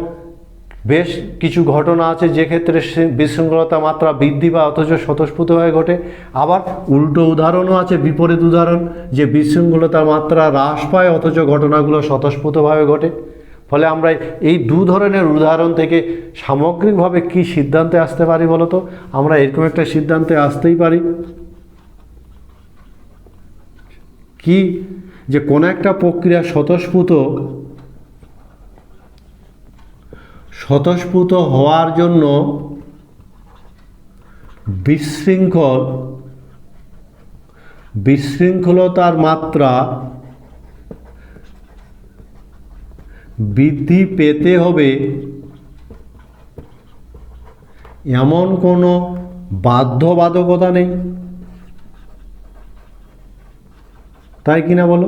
বেশ কিছু ঘটনা আছে যে ক্ষেত্রে বিশৃঙ্খলতার মাত্রা বৃদ্ধি পায় অথচ স্বতঃস্ফূর্তভাবে ঘটে। আবার উল্টো উদাহরণও আছে, বিপরীত উদাহরণ, যে বিশৃঙ্খলতার মাত্রা হ্রাস পায় অথচ ঘটনাগুলো স্বতঃস্ফূর্তভাবে ঘটে। ফলে আমরা এই দু ধরনের উদাহরণ থেকে সামগ্রিকভাবে কি সিদ্ধান্তে আসতে পারি বলো তো? আমরা এরকম একটা সিদ্ধান্তে আসতেই পারি কি, যে কোনো একটা প্রক্রিয়া স্বতঃস্ফূর্ত হওয়ার জন্য বিশৃঙ্খলতার মাত্রা বৃদ্ধি পেতে হবে এমন কোনো বাধ্যবাধকতা নেই। তাই কিনা বলো?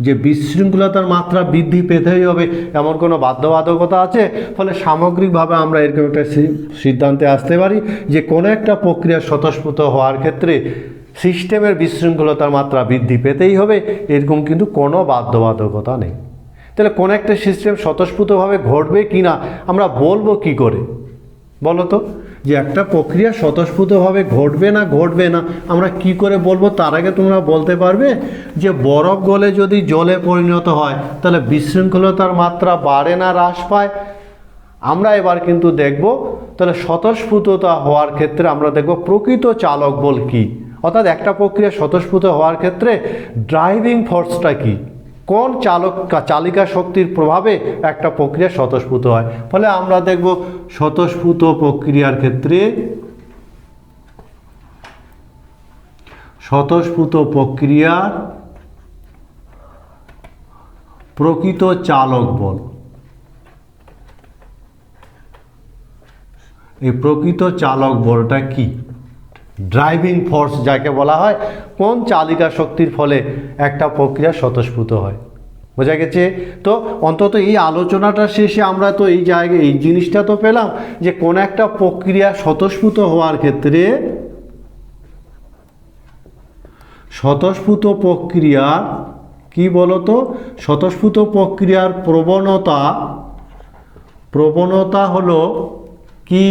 যে বিশৃঙ্খলতার মাত্রা বৃদ্ধি পেতেই হবে এমন কোনো বাধ্যবাধকতা আছে? ফলে সামগ্রিকভাবে আমরা এরকম একটা সিদ্ধান্তে আসতে পারি যে কোনো একটা প্রক্রিয়া স্বতঃস্ফূর্ত হওয়ার ক্ষেত্রে সিস্টেমের বিশৃঙ্খলতার মাত্রা বৃদ্ধি পেতেই হবে, এরকম কিন্তু কোনো বাধ্যবাধকতা নেই। তাহলে কোন একটা সিস্টেম স্বতঃস্ফূর্তভাবে ঘটবে কি না আমরা বলবো কি করে? বলো তো, যে একটা প্রক্রিয়া স্বতঃস্ফূর্তভাবে ঘটবে না ঘটবে না আমরা কি করে বলবো? তার আগে তোমরা বলতে পারবে যে বরফ গলে যদি জলে পরিণত হয় তাহলে বিশৃঙ্খলতার মাত্রা বাড়ে না হ্রাস পায়? আমরা এবার কিন্তু দেখব তাহলে স্বতঃস্ফূর্ততা হওয়ার ক্ষেত্রে আমরা দেখব প্রকৃত চালক বল কি, অর্থাৎ একটা প্রক্রিয়া স্বতঃস্ফূর্ত হওয়ার ক্ষেত্রে ড্রাইভিং ফোর্সটা কি, কোন চালিকা শক্তির প্রভাবে একটা প্রক্রিয়া স্বতঃস্ফূর্ত হয়। ফলে আমরা দেখব স্বতঃস্ফূর্ত প্রক্রিয়ার ক্ষেত্রে স্বতঃস্ফূর্ত প্রক্রিয়ার প্রকৃত চালক বল। এই প্রকৃত চালক বলটা কি? ড্রাইভিং ফোর্স যাকে বলা হয়, কোন চালিকা শক্তির ফলে একটা প্রক্রিয়া স্বতঃস্ফূর্ত হয়। বোঝা গেছে? তো অন্তত এই আলোচনাটা শেষে আমরা তো এই জায়গায় এই জিনিসটা তো পেলাম যে কোন একটা প্রক্রিয়া স্বতঃস্ফূর্ত হওয়ার ক্ষেত্রে স্বতঃস্ফূর্ত প্রক্রিয়া কি বলতো? স্বতঃস্ফূর্ত প্রক্রিয়ার প্রবণতা হলো কি?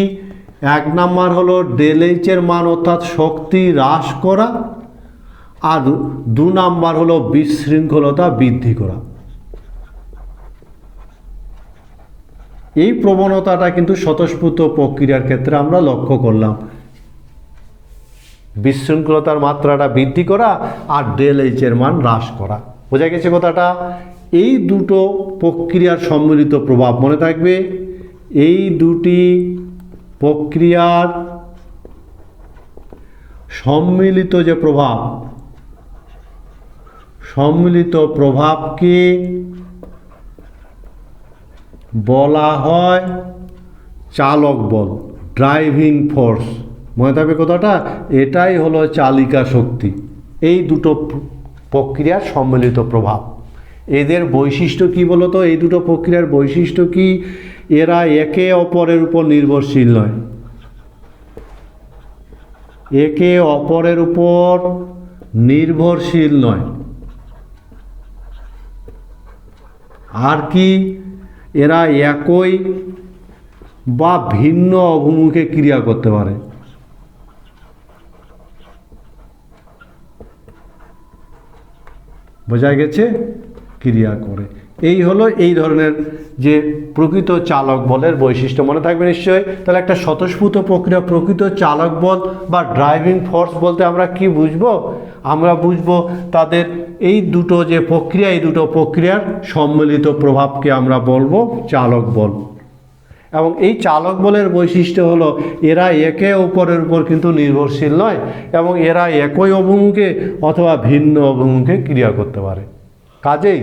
এক নাম্বার হলো ডেল এইচের মান অর্থাৎ শক্তি হ্রাস করা, আর 2 নাম্বার হলো বিশৃঙ্খলতা বৃদ্ধি করা। এই প্রবণতাটা কিন্তু স্বতঃস্ফূর্ত প্রক্রিয়ার ক্ষেত্রে আমরা লক্ষ্য করলাম, বিশৃঙ্খলতার মাত্রাটা বৃদ্ধি করা আর ডেল এইচের মান হ্রাস করা। বোঝা গেছে কথাটা? এই দুটো প্রক্রিয়ার সম্মিলিত প্রভাব, মনে থাকবে এই দুটি প্রক্রিয়ার সম্মিলিত যে প্রভাব, সম্মিলিত প্রভাবকে বলা হয় চালক বল, ড্রাইভিং ফোর্স। মনে থাকবে কথাটা? এটাই হলো চালিকা শক্তি, এই দুটো প্রক্রিয়ার সম্মিলিত প্রভাব। এদের বৈশিষ্ট্য কি বলতো? এই দুটো প্রক্রিয়ার বৈশিষ্ট্য কি? এরা একে অপরের উপর নির্ভরশীল নয়, একে অপরের উপর নির্ভরশীল নয়। আর কি? এরা একই বা ভিন্ন অভিমুখে ক্রিয়া করতে পারে। বোঝা গেছে? ক্রিয়া করে। এই হলো এই ধরনের যে প্রকৃত চালক বলের বৈশিষ্ট্য, মনে থাকবে নিশ্চয়ই। তাহলে একটা স্বতঃস্ফূর্ত প্রক্রিয়া প্রকৃত চালক বল বা ড্রাইভিং ফোর্স বলতে আমরা কি বুঝবো? আমরা বুঝবো তাদের এই দুটো যে প্রক্রিয়া, এই দুটো প্রক্রিয়ার সম্মিলিত প্রভাবকে আমরা বলবো চালক বল। এবং এই চালক বলের বৈশিষ্ট্য হলো এরা একে অপরের উপর কিন্তু নির্ভরশীল নয় এবং এরা একই অভিমুখে অথবা ভিন্ন অভিমুখে ক্রিয়া করতে পারে। কাজেই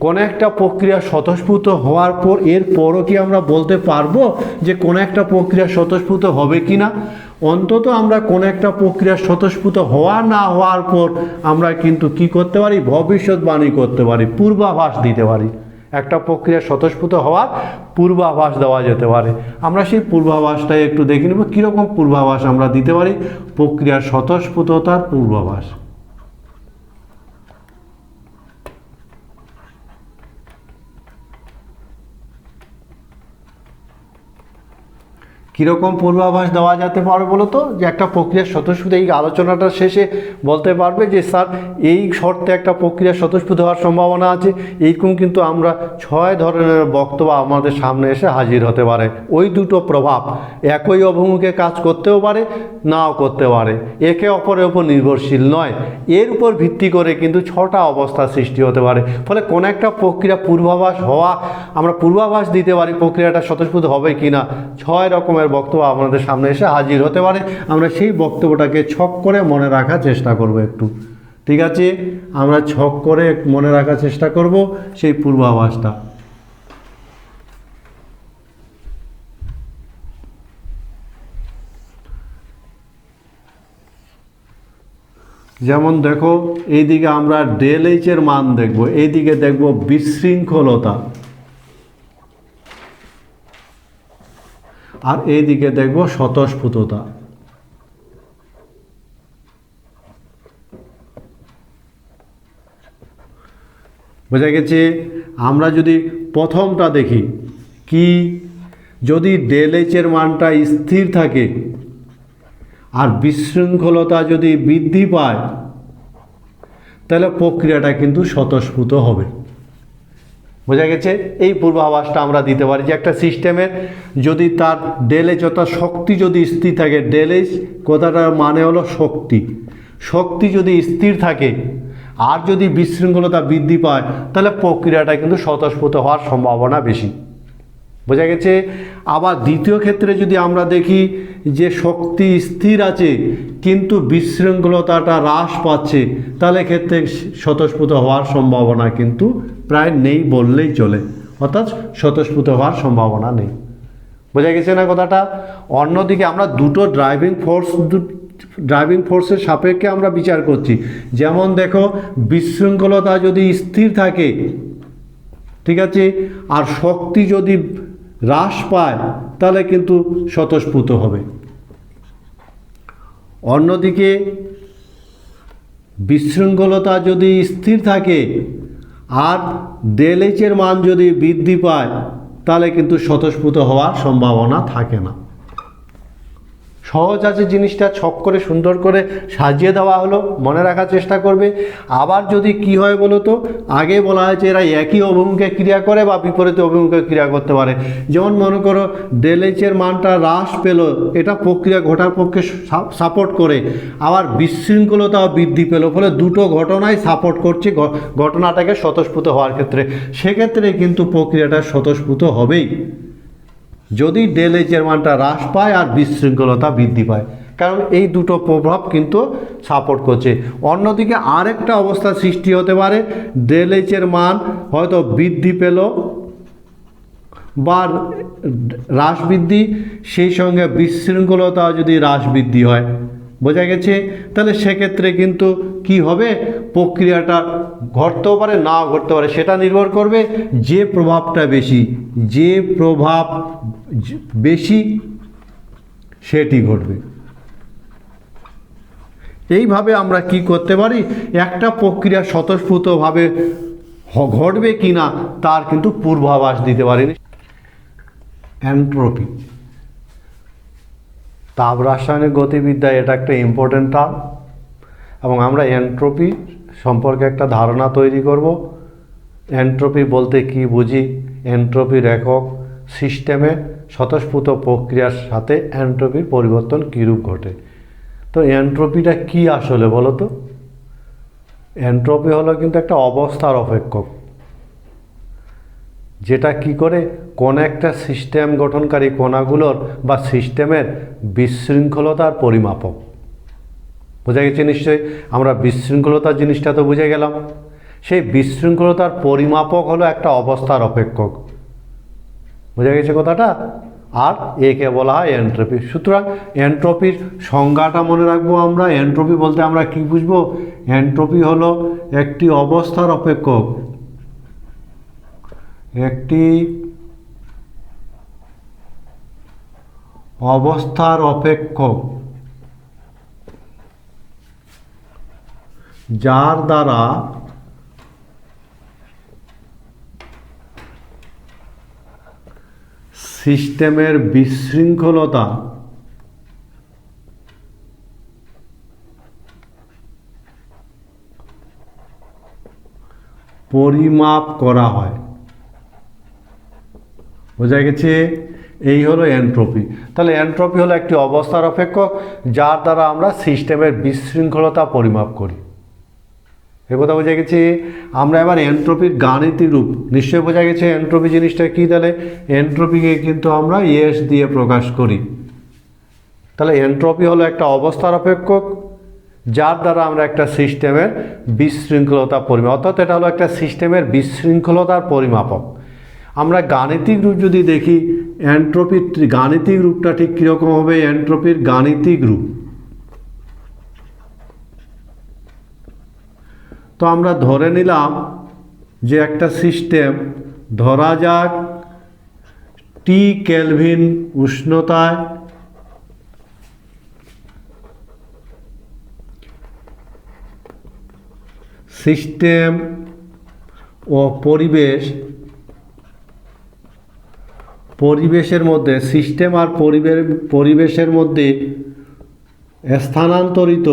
কোনো একটা প্রক্রিয়া স্বতঃস্ফূর্ত হওয়ার পর এরপরও কি আমরা বলতে পারবো যে কোনো একটা প্রক্রিয়া স্বতঃস্ফূর্ত হবে কি না? অন্তত আমরা কোনো একটা প্রক্রিয়া স্বতঃস্ফূর্ত হওয়া না হওয়ার পর আমরা কিন্তু কি করতে পারি? ভবিষ্যৎবাণী করতে পারি, পূর্বাভাস দিতে পারি। একটা প্রক্রিয়া স্বতঃস্ফূর্ত হওয়ার পূর্বাভাস দেওয়া যেতে পারে। আমরা সেই পূর্বাভাসটাই একটু দেখে নেব, কীরকম পূর্বাভাস আমরা দিতে পারি। প্রক্রিয়ার স্বতঃস্ফূর্ততার পূর্বাভাস। কীরকম পূর্বাভাস দেওয়া যেতে পারে বলো তো? যে একটা প্রক্রিয়া স্বতঃস্ফূর্ত, এই আলোচনাটার শেষে বলতে পারবে যে স্যার এই শর্তে একটা প্রক্রিয়া স্বতঃস্ফূর্ত হওয়ার সম্ভাবনা আছে, এইরকম কিন্তু আমরা 6 ধরনের বক্তব্য আমাদের সামনে এসে হাজির হতে পারে। ওই দুটো প্রভাব একই অভিমুখে কাজ করতেও পারে, নাও করতে পারে, একে অপরের উপর নির্ভরশীল নয়। এর উপর ভিত্তি করে কিন্তু 6টা অবস্থা সৃষ্টি হতে পারে। ফলে কোনো একটা প্রক্রিয়া পূর্বাভাস হওয়া, আমরা পূর্বাভাস দিতে পারি প্রক্রিয়াটা স্বতঃস্ফূর্ত হবে কি না। 6 রকমের বক্তব্য আমাদের সামনে এসে হাজির হতে পারে। আমরা সেই বক্তব্যটাকে ছক করে মনে রাখার চেষ্টা করব একটু। ঠিক আছে? আমরা ছক করে মনে রাখার চেষ্টা করব সেই পূর্বাভাসটা। যেমন দেখো, এইদিকে আমরা ডেল এইচ এর মান দেখব, এইদিকে দেখব বিশৃঙ্খলতা, আর এইদিকে দেখব স্বতঃস্ফূর্ততা। বোঝা গেছে। আমরা যদি প্রথমটা দেখি, কি যদি ডেল এইচের মানটা স্থির থাকে আর বিশৃঙ্খলতা যদি বৃদ্ধি পায়, তাহলে প্রক্রিয়াটা কিন্তু স্বতঃস্ফূর্ত হবে। বোঝা গেছে। এই পূর্বাভাসটা আমরা দিতে পারি যে একটা সিস্টেমের যদি তার ডেল এইচ অর্থাৎ শক্তি যদি স্থির থাকে, ডেল এইচ কথাটার মানে হলো শক্তি, শক্তি যদি স্থির থাকে আর যদি বিশৃঙ্খলতা বৃদ্ধি পায়, তাহলে প্রক্রিয়াটা কিন্তু স্বতঃস্ফূর্ত হওয়ার সম্ভাবনা বেশি। বোঝা গেছে। আবার দ্বিতীয় ক্ষেত্রে যদি আমরা দেখি যে শক্তি স্থির আছে কিন্তু বিশৃঙ্খলতাটা হ্রাস পাচ্ছে, তাহলে ক্ষেত্রে স্বতঃস্ফূর্ত হওয়ার সম্ভাবনা কিন্তু প্রায় নেই বললেই চলে, অর্থাৎ স্বতঃস্ফূর্ত হওয়ার সম্ভাবনা নেই। বোঝা গেছে না কথাটা। অন্যদিকে আমরা দুটো ড্রাইভিং ফোর্সের সাপেক্ষে আমরা বিচার করছি। যেমন দেখো, বিশৃঙ্খলতা যদি স্থির থাকে, ঠিক আছে, আর শক্তি যদি হ্রাস পায়, তাহলে কিন্তু স্বতঃস্ফূর্ত হবে। অন্যদিকে বিশৃঙ্খলতা যদি স্থির থাকে আর ডেল এইচের মান যদি বৃদ্ধি পায়, তাহলে কিন্তু স্বতঃস্ফূর্ত হওয়ার সম্ভাবনা থাকে না। সহজ আছে জিনিসটা, ছক করে সুন্দর করে সাজিয়ে দেওয়া হলো, মনে রাখার চেষ্টা করবে। আবার যদি কি হয় বলো তো, আগে বলা হয়েছে এরা একই অভিমুখে ক্রিয়া করে বা বিপরীত অভিমুখে ক্রিয়া করতে পারে। যেমন মনে করো ডেল এইচের মানটা হ্রাস পেল, এটা প্রক্রিয়া ঘটার পক্ষে সাপোর্ট করে, আবার বিশৃঙ্খলতাও বৃদ্ধি পেল, ফলে দুটো ঘটনাই সাপোর্ট করছে ঘটনাটাকে স্বতঃস্ফূর্ত হওয়ার ক্ষেত্রে। সেক্ষেত্রে কিন্তু প্রক্রিয়াটা স্বতঃস্ফূর্ত হবেই যদি ডেল এইচের মানটা হ্রাস পায় আর বিশৃঙ্খলতা বৃদ্ধি পায়, কারণ এই দুটো প্রভাব কিন্তু সাপোর্ট করছে। অন্যদিকে আরেকটা অবস্থা সৃষ্টি হতে পারে, ডেল এইচের মান হয়তো বৃদ্ধি পেল বা হ্রাস বৃদ্ধি, সেই সঙ্গে বিশৃঙ্খলতা যদি হ্রাস বৃদ্ধি হয়, বোঝা গেছে। তাহলে সেক্ষেত্রে কিন্তু কি হবে, প্রক্রিয়াটা ঘটতেও পারে নাও ঘটতে পারে, সেটা নির্ভর করবে যে প্রভাবটা বেশি, যে প্রভাব বেশি সেটি ঘটবে। এইভাবে আমরা কি করতে পারি, একটা প্রক্রিয়া স্বতঃস্ফূর্তভাবে ঘটবে কি না তার কিন্তু পূর্বাভাস দিতে পারি। এনট্রপি, তাপ রাসায়নিক গতিবিদ্যায় এটা একটা ইম্পর্টেন্ট টার্ম, এবং আমরা এনট্রপি সম্পর্কে একটা ধারণা তৈরি করব। এনট্রপি বলতে কি বুঝি, এনট্রপির একক, সিস্টেমে স্বতঃস্ফূর্ত প্রক্রিয়ার সাথে এনট্রপির পরিবর্তন কীরূপ ঘটে। তো এনট্রপিটা কি আসলে বলো তো? এনট্রপি হলো কিন্তু একটা অবস্থার অপেক্ষক, যেটা কি করে কোন একটা সিস্টেম গঠনকারী কণাগুলোর বা সিস্টেমের বিশৃঙ্খলতার পরিমাপক। বোঝা গেছে নিশ্চয়ই। আমরা বিশৃঙ্খলতার জিনিসটা তো বুঝে গেলাম, সেই বিশৃঙ্খলতার পরিমাপক হলো একটা অবস্থার অপেক্ষক। বোঝা গেছে কথাটা। আর একে বলা হয় এনট্রপি। সুতরাং এনট্রপির সংজ্ঞাটা মনে রাখবো আমরা। এনট্রপি বলতে আমরা কি বুঝবো, এনট্রপি হলো একটি অবস্থার অপেক্ষক, একটি অবস্থার অপেক্ষক যার দ্বারা সিস্টেমের বিশৃঙ্খলতা পরিমাপ করা হয়। বোঝা গেছে। এই হলো এনট্রপি। তাহলে এনট্রপি হলো একটি অবস্থার অপেক্ষক যার দ্বারা আমরা সিস্টেমের বিশৃঙ্খলতা পরিমাপ করি। এ কথা বোঝা গেছে। আমরা এবার এনট্রপির গাণিতিক রূপ, নিশ্চয়ই বোঝা গেছে এনট্রপি জিনিসটা কী। তাহলে এনট্রপিকে কিন্তু আমরা এস দিয়ে প্রকাশ করি। তাহলে এনট্রপি হলো একটা অবস্থার অপেক্ষক যার দ্বারা আমরা একটা সিস্টেমের বিশৃঙ্খলতা পরিমাপ, অর্থাৎ এটা হলো একটা সিস্টেমের বিশৃঙ্খলতার পরিমাপক। আমরা গাণিতিক রূপ যদি দেখি, এনট্রপির গাণিতিক রূপটা ঠিক কীরকম হবে, এনট্রপির গাণিতিক রূপ। তো আমরা ধরে নিলাম যে একটা সিস্টেম, ধরা যাক টি কেলভিন উষ্ণতায় সিস্টেম ও পরিবেশের মধ্যে সিস্টেম আর পরিবেশের মধ্যে স্থানান্তরিত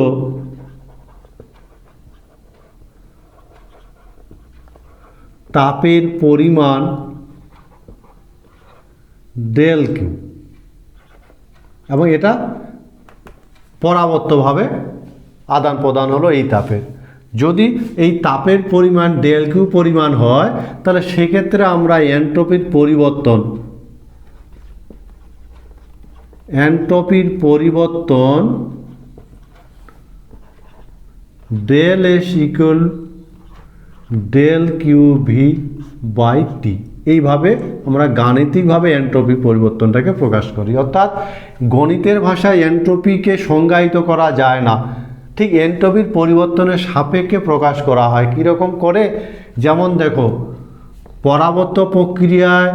তাপের পরিমাণ ডেল কিউ, এবং এটা পরাবর্তভাবে আদান প্রদান হলো এই তাপের। যদি এই তাপের পরিমাণ ডেল কিউ পরিমাণ হয় তাহলে সেক্ষেত্রে আমরা এন্ট্রপির পরিবর্তন del S equal del Q V by T, এইভাবে আমরা গাণিতিকভাবে এন্ট্রপি পরিবর্তনটাকে প্রকাশ করি। অর্থাৎ গণিতের ভাষায় এন্ট্রপিকে সংজ্ঞায়িত করা যায় না, ঠিক এন্ট্রপির পরিবর্তনের সাপেক্ষে প্রকাশ করা হয়। কীরকম করে? যেমন দেখো, পরাবর্ত প্রক্রিয়ায়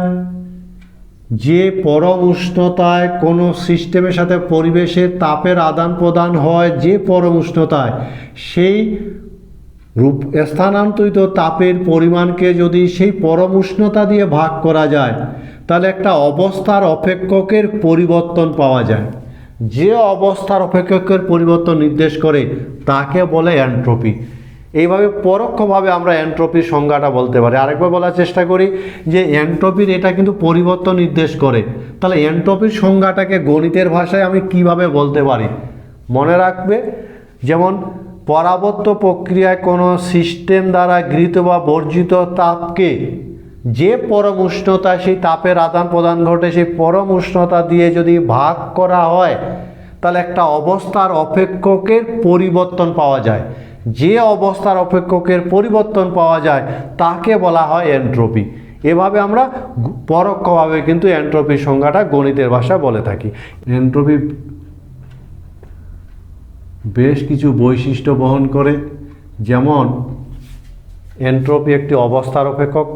যে পরম উষ্ণতায় কোনো সিস্টেমের সাথে পরিবেশের তাপের আদান প্রদান হয়, যে পরম উষ্ণতায়, সেই স্থানান্তরিত তাপের পরিমাণকে যদি সেই পরম উষ্ণতা দিয়ে ভাগ করা যায় তাহলে একটা অবস্থার অপেক্ষকের পরিবর্তন পাওয়া যায়। যে অবস্থার অপেক্ষকের পরিবর্তন নির্দেশ করে তাকে বলে এন্ট্রপি। এইভাবে পরোক্ষভাবে আমরা এন্ট্রপির সংজ্ঞাটা বলতে পারি। আরেকবার বলার চেষ্টা করি যে এন্ট্রপির এটা কিন্তু পরিবর্তন নির্দেশ করে। তাহলে এন্ট্রপির সংজ্ঞাটাকে গণিতের ভাষায় আমি কিভাবে বলতে পারি? মনে রাখবে, যেমন পরাবর্ত প্রক্রিয়ায় কোনো সিস্টেম দ্বারা গৃহীত বা বর্জিত তাপকে যে পরম উষ্ণতায় সেই তাপের আদান প্রদান ঘটে, সেই পরম উষ্ণতা দিয়ে যদি ভাগ করা হয় তাহলে একটা অবস্থার অপেক্ষকের পরিবর্তন পাওয়া যায়। যে অবস্থার অপেক্ষকের পরিবর্তন পাওয়া যায় তাকে বলা হয় এন্ট্রপি। এভাবে আমরা পরোক্ষভাবে কিন্তু এন্ট্রপির সংজ্ঞাটা গণিতের ভাষায় বলে থাকি। এন্ট্রপি বেশ কিছু বৈশিষ্ট্য বহন করে, যেমন এন্ট্রপি একটি অবস্থার অপেক্ষক।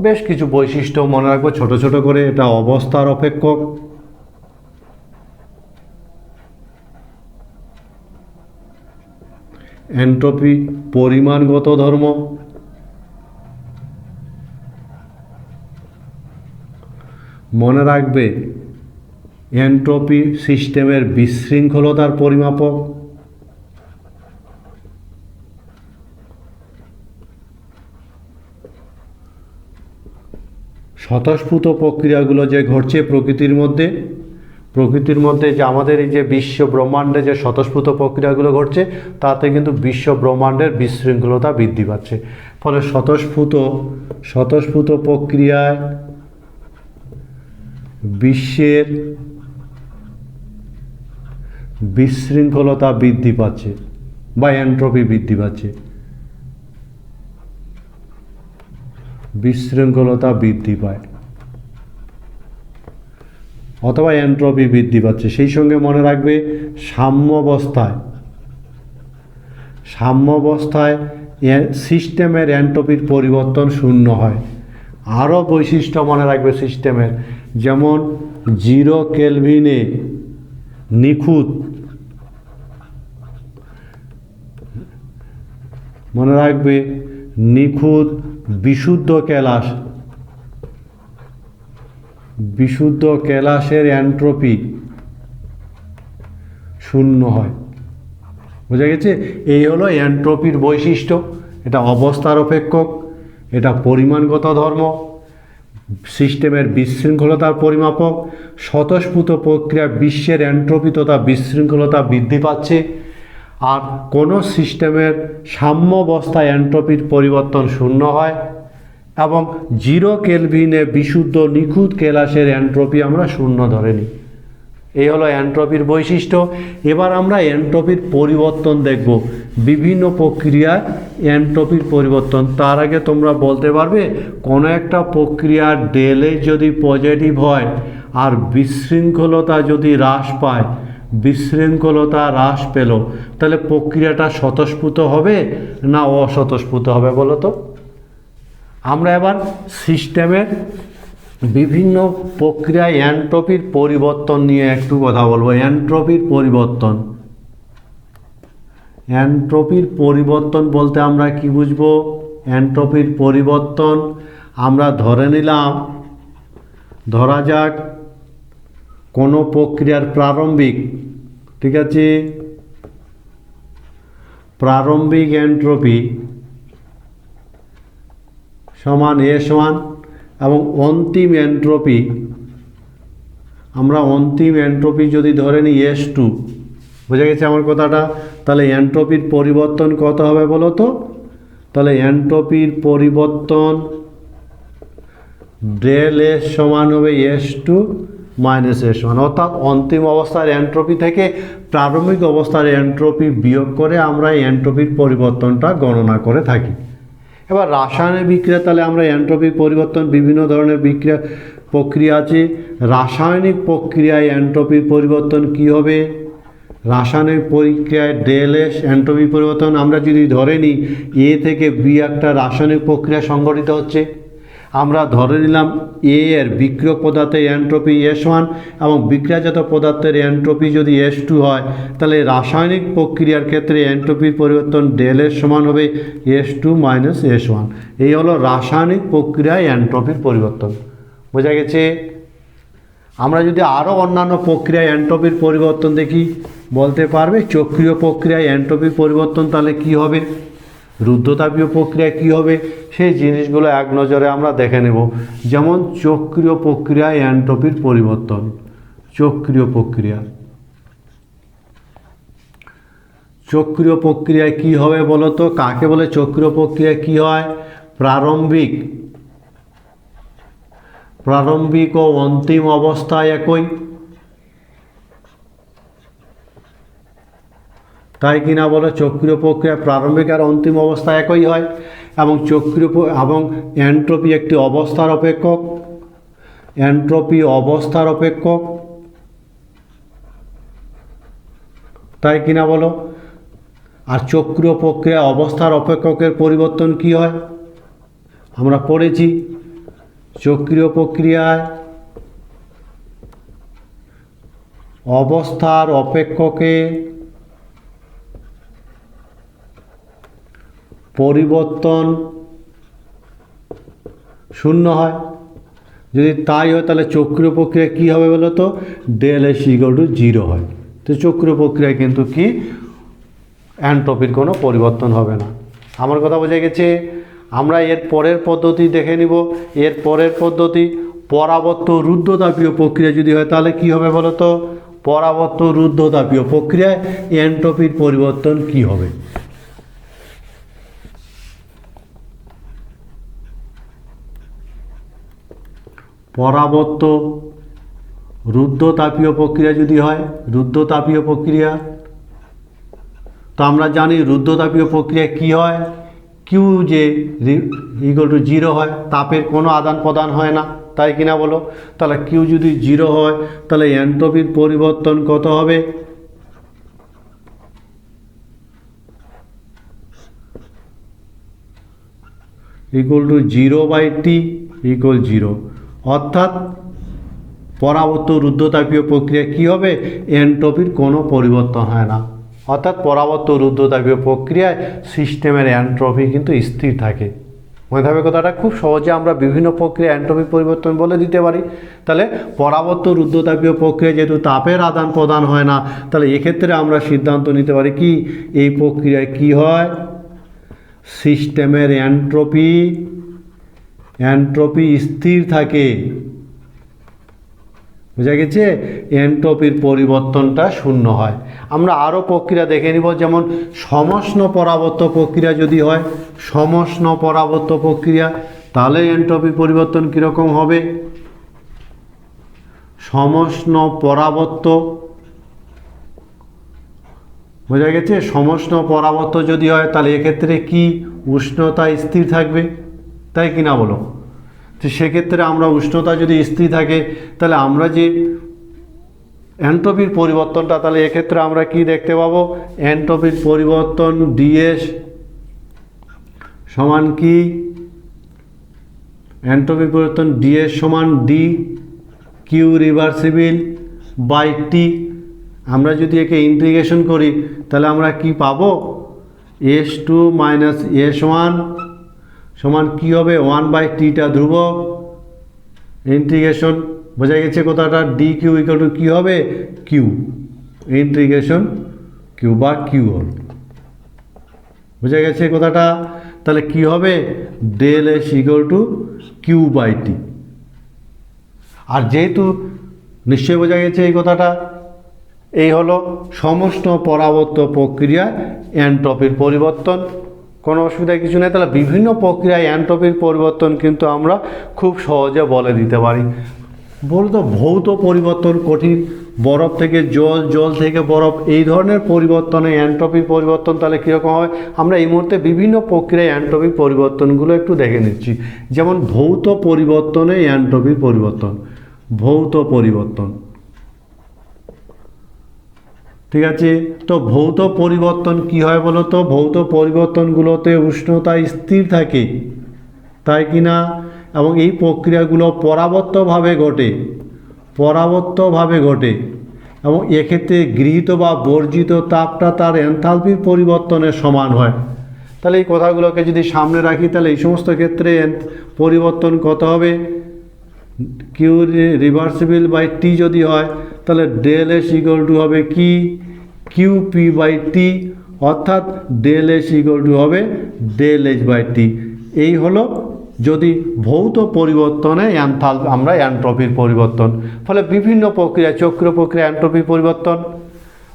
বেশ কিছু বৈশিষ্ট্য মনে রাখবো ছোট ছোট করে। এটা অবস্থার অপেক্ষক, এন্ট্রপি পরিমাণগত ধর্ম, মনে রাখবে এন্ট্রপি সিস্টেমের বিশৃঙ্খলতার পরিমাপক, স্বতঃস্ফূর্ত প্রক্রিয়াগুলো যে ঘটছে প্রকৃতির মধ্যে যে আমাদের এই যে বিশ্ব ব্রহ্মাণ্ডে যে স্বতঃস্ফূর্ত প্রক্রিয়াগুলো ঘটছে তাতে কিন্তু বিশ্ব ব্রহ্মাণ্ডের বিশৃঙ্খলতা বৃদ্ধি পাচ্ছে। ফলে স্বতঃস্ফূর্ত প্রক্রিয়ায় বিশ্বের বিশৃঙ্খলতা বৃদ্ধি পাচ্ছে বা এন্ট্রপি বৃদ্ধি পাচ্ছে, বিশৃঙ্খলতা বৃদ্ধি পায় অথবা এন্ট্রপি বৃদ্ধি পাচ্ছে। সেই সঙ্গে মনে রাখবে সাম্যাবস্থায় সিস্টেমের এন্ট্রপির পরিবর্তন শূন্য হয়। আরও বৈশিষ্ট্য মনে রাখবে সিস্টেমের, যেমন 0 কেলভিনে নিখুঁত, মনে রাখবে নিখুঁত বিশুদ্ধ কেলাসের এন্ট্রপি শূন্য হয়। বোঝা গেছে? এই হলো এন্ট্রপির বৈশিষ্ট্য। এটা অবস্থার অপেক্ষক, এটা পরিমাণগত ধর্ম, সিস্টেমের বিশৃঙ্খলতার পরিমাপক, স্বতঃস্ফূর্ত প্রক্রিয়া বিশ্বের এন্ট্রপি তথা বিশৃঙ্খলতা বৃদ্ধি পাচ্ছে, আর কোনো সিস্টেমের সাম্যাবস্থায় এন্ট্রপির পরিবর্তন শূন্য হয়, এবং 0 কেলভিনে বিশুদ্ধ নিখুঁত কেলাসের এন্ট্রপি আমরা শূন্য ধরে নিই। এই হলো এন্ট্রপির বৈশিষ্ট্য। এবার আমরা এন্ট্রপির পরিবর্তন দেখব, বিভিন্ন প্রক্রিয়ায় এন্ট্রপির পরিবর্তন। তার আগে তোমরা বলতে পারবে কোনো একটা প্রক্রিয়ার ডেলে যদি পজিটিভ হয় আর বিশৃঙ্খলতা যদি হ্রাস পায়, বিশৃঙ্খলতা হ্রাস পেল, তাহলে প্রক্রিয়াটা স্বতঃস্ফূর্ত হবে না অস্বতঃস্ফূর্ত হবে বলো তো? আমরা এবার সিস্টেমের বিভিন্ন প্রক্রিয়ায় এন্ট্রপির পরিবর্তন নিয়ে একটু কথা বলবো। এন্ট্রপির পরিবর্তন বলতে আমরা কি বুঝবো? এন্ট্রপির পরিবর্তন আমরা ধরে নিলাম, ধরা যাক কোনো প্রক্রিয়ার প্রারম্ভিক, ঠিক আছে, প্রারম্ভিক এন্ট্রপি সমান S1 এবং অন্তিম এন্ট্রপি, আমরা অন্তিম এন্ট্রপি যদি ধরে নিই S2, বুঝে গেছে আমার কথাটা? তাহলে এন্ট্রপির পরিবর্তন কত হবে বলো তো? তাহলে এন্ট্রপির পরিবর্তন ডেল S সমান হবে S2 মাইনাস S1, অর্থাৎ অন্তিম অবস্থার এন্ট্রপি থেকে প্রারম্ভিক অবস্থার এন্ট্রপি বিয়োগ করে আমরা এন্ট্রপির পরিবর্তনটা গণনা করে থাকি। এবার রাসায়নিক বিক্রিয়া, তাহলে আমরা এন্ট্রপির পরিবর্তন বিভিন্ন ধরনের প্রক্রিয়া আছে। রাসায়নিক প্রক্রিয়ায় এন্ট্রপির পরিবর্তন কি হবে? রাসায়নিক প্রক্রিয়ায় ডেল S এন্ট্রপি পরিবর্তন আমরা যদি ধরে নিই A থেকে B একটা রাসায়নিক প্রক্রিয়া সংঘটিত হচ্ছে, আমরা ধরে নিলাম A এর বিক্রিয়ক পদার্থের এন্ট্রপি S1 এবং বিক্রিয়াজাত পদার্থের এন্ট্রপি যদি S2 হয়, তাহলে রাসায়নিক প্রক্রিয়ার ক্ষেত্রে এন্ট্রপির পরিবর্তন ডেল S সমান হবে S2 মাইনাস S1। এই হলো রাসায়নিক প্রক্রিয়ায় এন্ট্রপির পরিবর্তন। বোঝা গেছে? আমরা যদি আরও অন্যান্য প্রক্রিয়ায় এন্ট্রপির পরিবর্তন দেখি, বলতে পারবে চক্রীয় প্রক্রিয়ায় এন্ট্রপির পরিবর্তন তাহলে কি হবে, রুদ্ধতাপীয় প্রক্রিয়া কি হবে, সেই জিনিসগুলো এক নজরে আমরা দেখে নেব। যেমন চক্রীয় প্রক্রিয়ায় এন্ট্রপির পরিবর্তন, চক্রীয় প্রক্রিয়া, চক্রীয় প্রক্রিয়ায় কি হবে বলো তো? কাকে বলে চক্রীয় প্রক্রিয়া? কি হয়? প্রারম্ভিক ও অন্তিম অবস্থায় একই, তাই কিনা বলো? চক্রীয় প্রক্রিয়া প্রারম্ভিক আর অন্তিম অবস্থা একই হয় এবং এবং এন্ট্রপি একটি অবস্থার অপেক্ষক, এন্ট্রপি অবস্থার অপেক্ষক, তাই কিনা বলো? আর চক্রীয় প্রক্রিয়া অবস্থার অপেক্ষকের পরিবর্তন কি হয় আমরা পড়েছি। চক্রীয় প্রক্রিয়ায় অবস্থার অপেক্ষকে পরিবর্তন শূন্য হয়। যদি তাই হয় তাহলে চক্রীয় প্রক্রিয়া কী হবে বলো তো? ডেল S = 0 হয়। তো চক্রীয় প্রক্রিয়ায় কিন্তু কি এন্ট্রপির কোনো পরিবর্তন হবে না। আমার কথা বোঝা গেছে? আমরা এর পরের পদ্ধতি দেখে নিব। এর পরের পদ্ধতি পরাবর্ত রুদ্ধতাপীয় প্রক্রিয়া যদি হয় তাহলে কি হবে বলো তো? পরাবর্ত রুদ্ধতাপীয় প্রক্রিয়ায় এন্ট্রপির পরিবর্তন কি হবে? পরাবর্ত রুদ্ধতাপীয় প্রক্রিয়া যদি হয়, রুদ্ধতাপীয় প্রক্রিয়া, তো আমরা জানি রুদ্ধতাপীয় প্রক্রিয়া কি হয়, কিউ যে = 0 হয়, তাপের কোনো আদান প্রদান হয় না, তাই কিনা বলো? তাহলে কিউ যদি 0 হয় তাহলে এন্ট্রপির পরিবর্তন কত হবে? =0/T = 0, অর্থাৎ পরাবর্ত রুদ্ধতাপীয় প্রক্রিয়া কি হবে? এন্ট্রপির কোনো পরিবর্তন হয় না, অর্থাৎ পরাবর্ত রুদ্ধতাপীয় প্রক্রিয়ায় সিস্টেমের এন্ট্রপি কিন্তু স্থির থাকে। মনে থাকবে কথাটা? খুব সহজে আমরা বিভিন্ন প্রক্রিয়া এন্ট্রপি পরিবর্তন বলে দিতে পারি। তাহলে পরাবর্ত রুদ্ধতাপীয় প্রক্রিয়া যেহেতু তাপের আদান প্রদান হয় না, তাহলে এক্ষেত্রে আমরা সিদ্ধান্ত নিতে পারি কি এই প্রক্রিয়ায় কি হয়? সিস্টেমের এন্ট্রপি স্থির থাকে। বুঝা গেছে? এন্ট্রপির পরিবর্তনটা শূন্য হয়। আমরা আরও প্রক্রিয়া দেখে নিব, যেমন সমষ্ণ পরাবর্ত প্রক্রিয়া যদি হয়, সমষ্ণ পরাবর্ত প্রক্রিয়া, তাহলে এন্ট্রপি পরিবর্তন কীরকম হবে? সমষ্ণ পরাবর্ত, বোঝা গেছে? সমষ্ণ পরাবর্ত যদি হয় তাহলে এক্ষেত্রে কি উষ্ণতা স্থির থাকবে, তাই কিনা বলো? তো সেক্ষেত্রে আমরা উষ্ণতা যদি স্থির থাকে তাহলে আমরা যে এন্ট্রপির পরিবর্তনটা, তাহলে এক্ষেত্রে আমরা কি দেখতে পাবো? এন্ট্রপির পরিবর্তন DS সমান কি? এন্ট্রপির পরিবর্তন DS সমান dQ reversible/T। আমরা যদি একে ইন্টিগ্রেশন করি তাহলে আমরা কি পাবো? S2 - S1 সমান কি হবে 1/t ধ্রুবক ইন্টিগ্রেশন, বোঝা গেছে কথাটা, ডি কিউ ইকুয়াল টু কী হবে কিউ, ইন্টিগ্রেশন কিউ বা কিউ হল, বোঝা গেছে কথাটা। তাহলে কি হবে del S equal to Q/T। আর যেহেতু নিশ্চয়ই বোঝা গেছে এই কথাটা, এই হলো সমস্ত পরাবর্ত প্রক্রিয়া এন্ট্রপির পরিবর্তন, কোনো অসুবিধা কিছু নেই। তাহলে বিভিন্ন প্রক্রিয়ায় এন্ট্রপির পরিবর্তন কিন্তু আমরা খুব সহজে বলে দিতে পারি। বলতো ভৌত পরিবর্তন কঠিন, বরফ থেকে জল, জল থেকে বরফ, এই ধরনের পরিবর্তনে এন্ট্রপির পরিবর্তন তাহলে কীরকম হয় আমরা এই মুহূর্তে বিভিন্ন প্রক্রিয়ায় এন্ট্রপির পরিবর্তনগুলো একটু দেখে নিচ্ছি। যেমন ভৌত পরিবর্তনে এন্ট্রপির পরিবর্তন, ভৌত পরিবর্তন, ঠিক আছে। তো ভৌত পরিবর্তন কি হয় বলো তো, ভৌত পরিবর্তনগুলোতে উষ্ণতা স্থির থাকে, তাই কি না, এবং এই প্রক্রিয়াগুলো পরাবর্তভাবে ঘটে, পরাবর্তভাবে ঘটে, এবং এক্ষেত্রে গৃহীত বা বর্জিত তাপটা তার এনথালপির পরিবর্তনের সমান হয়। তাহলে এই কথাগুলোকে যদি সামনে রাখি তাহলে এই সমস্ত ক্ষেত্রে পরিবর্তন কত হবে, কিউ রিভার্সিবল বাই টি যদি হয় তাহলে ডেল এস ইকুয়াল টু হবে কি QP/T, অর্থাৎ ডেল এস ইকুয়াল টু হবে ডেল এইচ বাই টি। এই হলো যদি ভৌত পরিবর্তনে আমরা এন্ট্রপির পরিবর্তন। ফলে বিভিন্ন প্রক্রিয়া, চক্র প্রক্রিয়া এন্ট্রপির পরিবর্তন,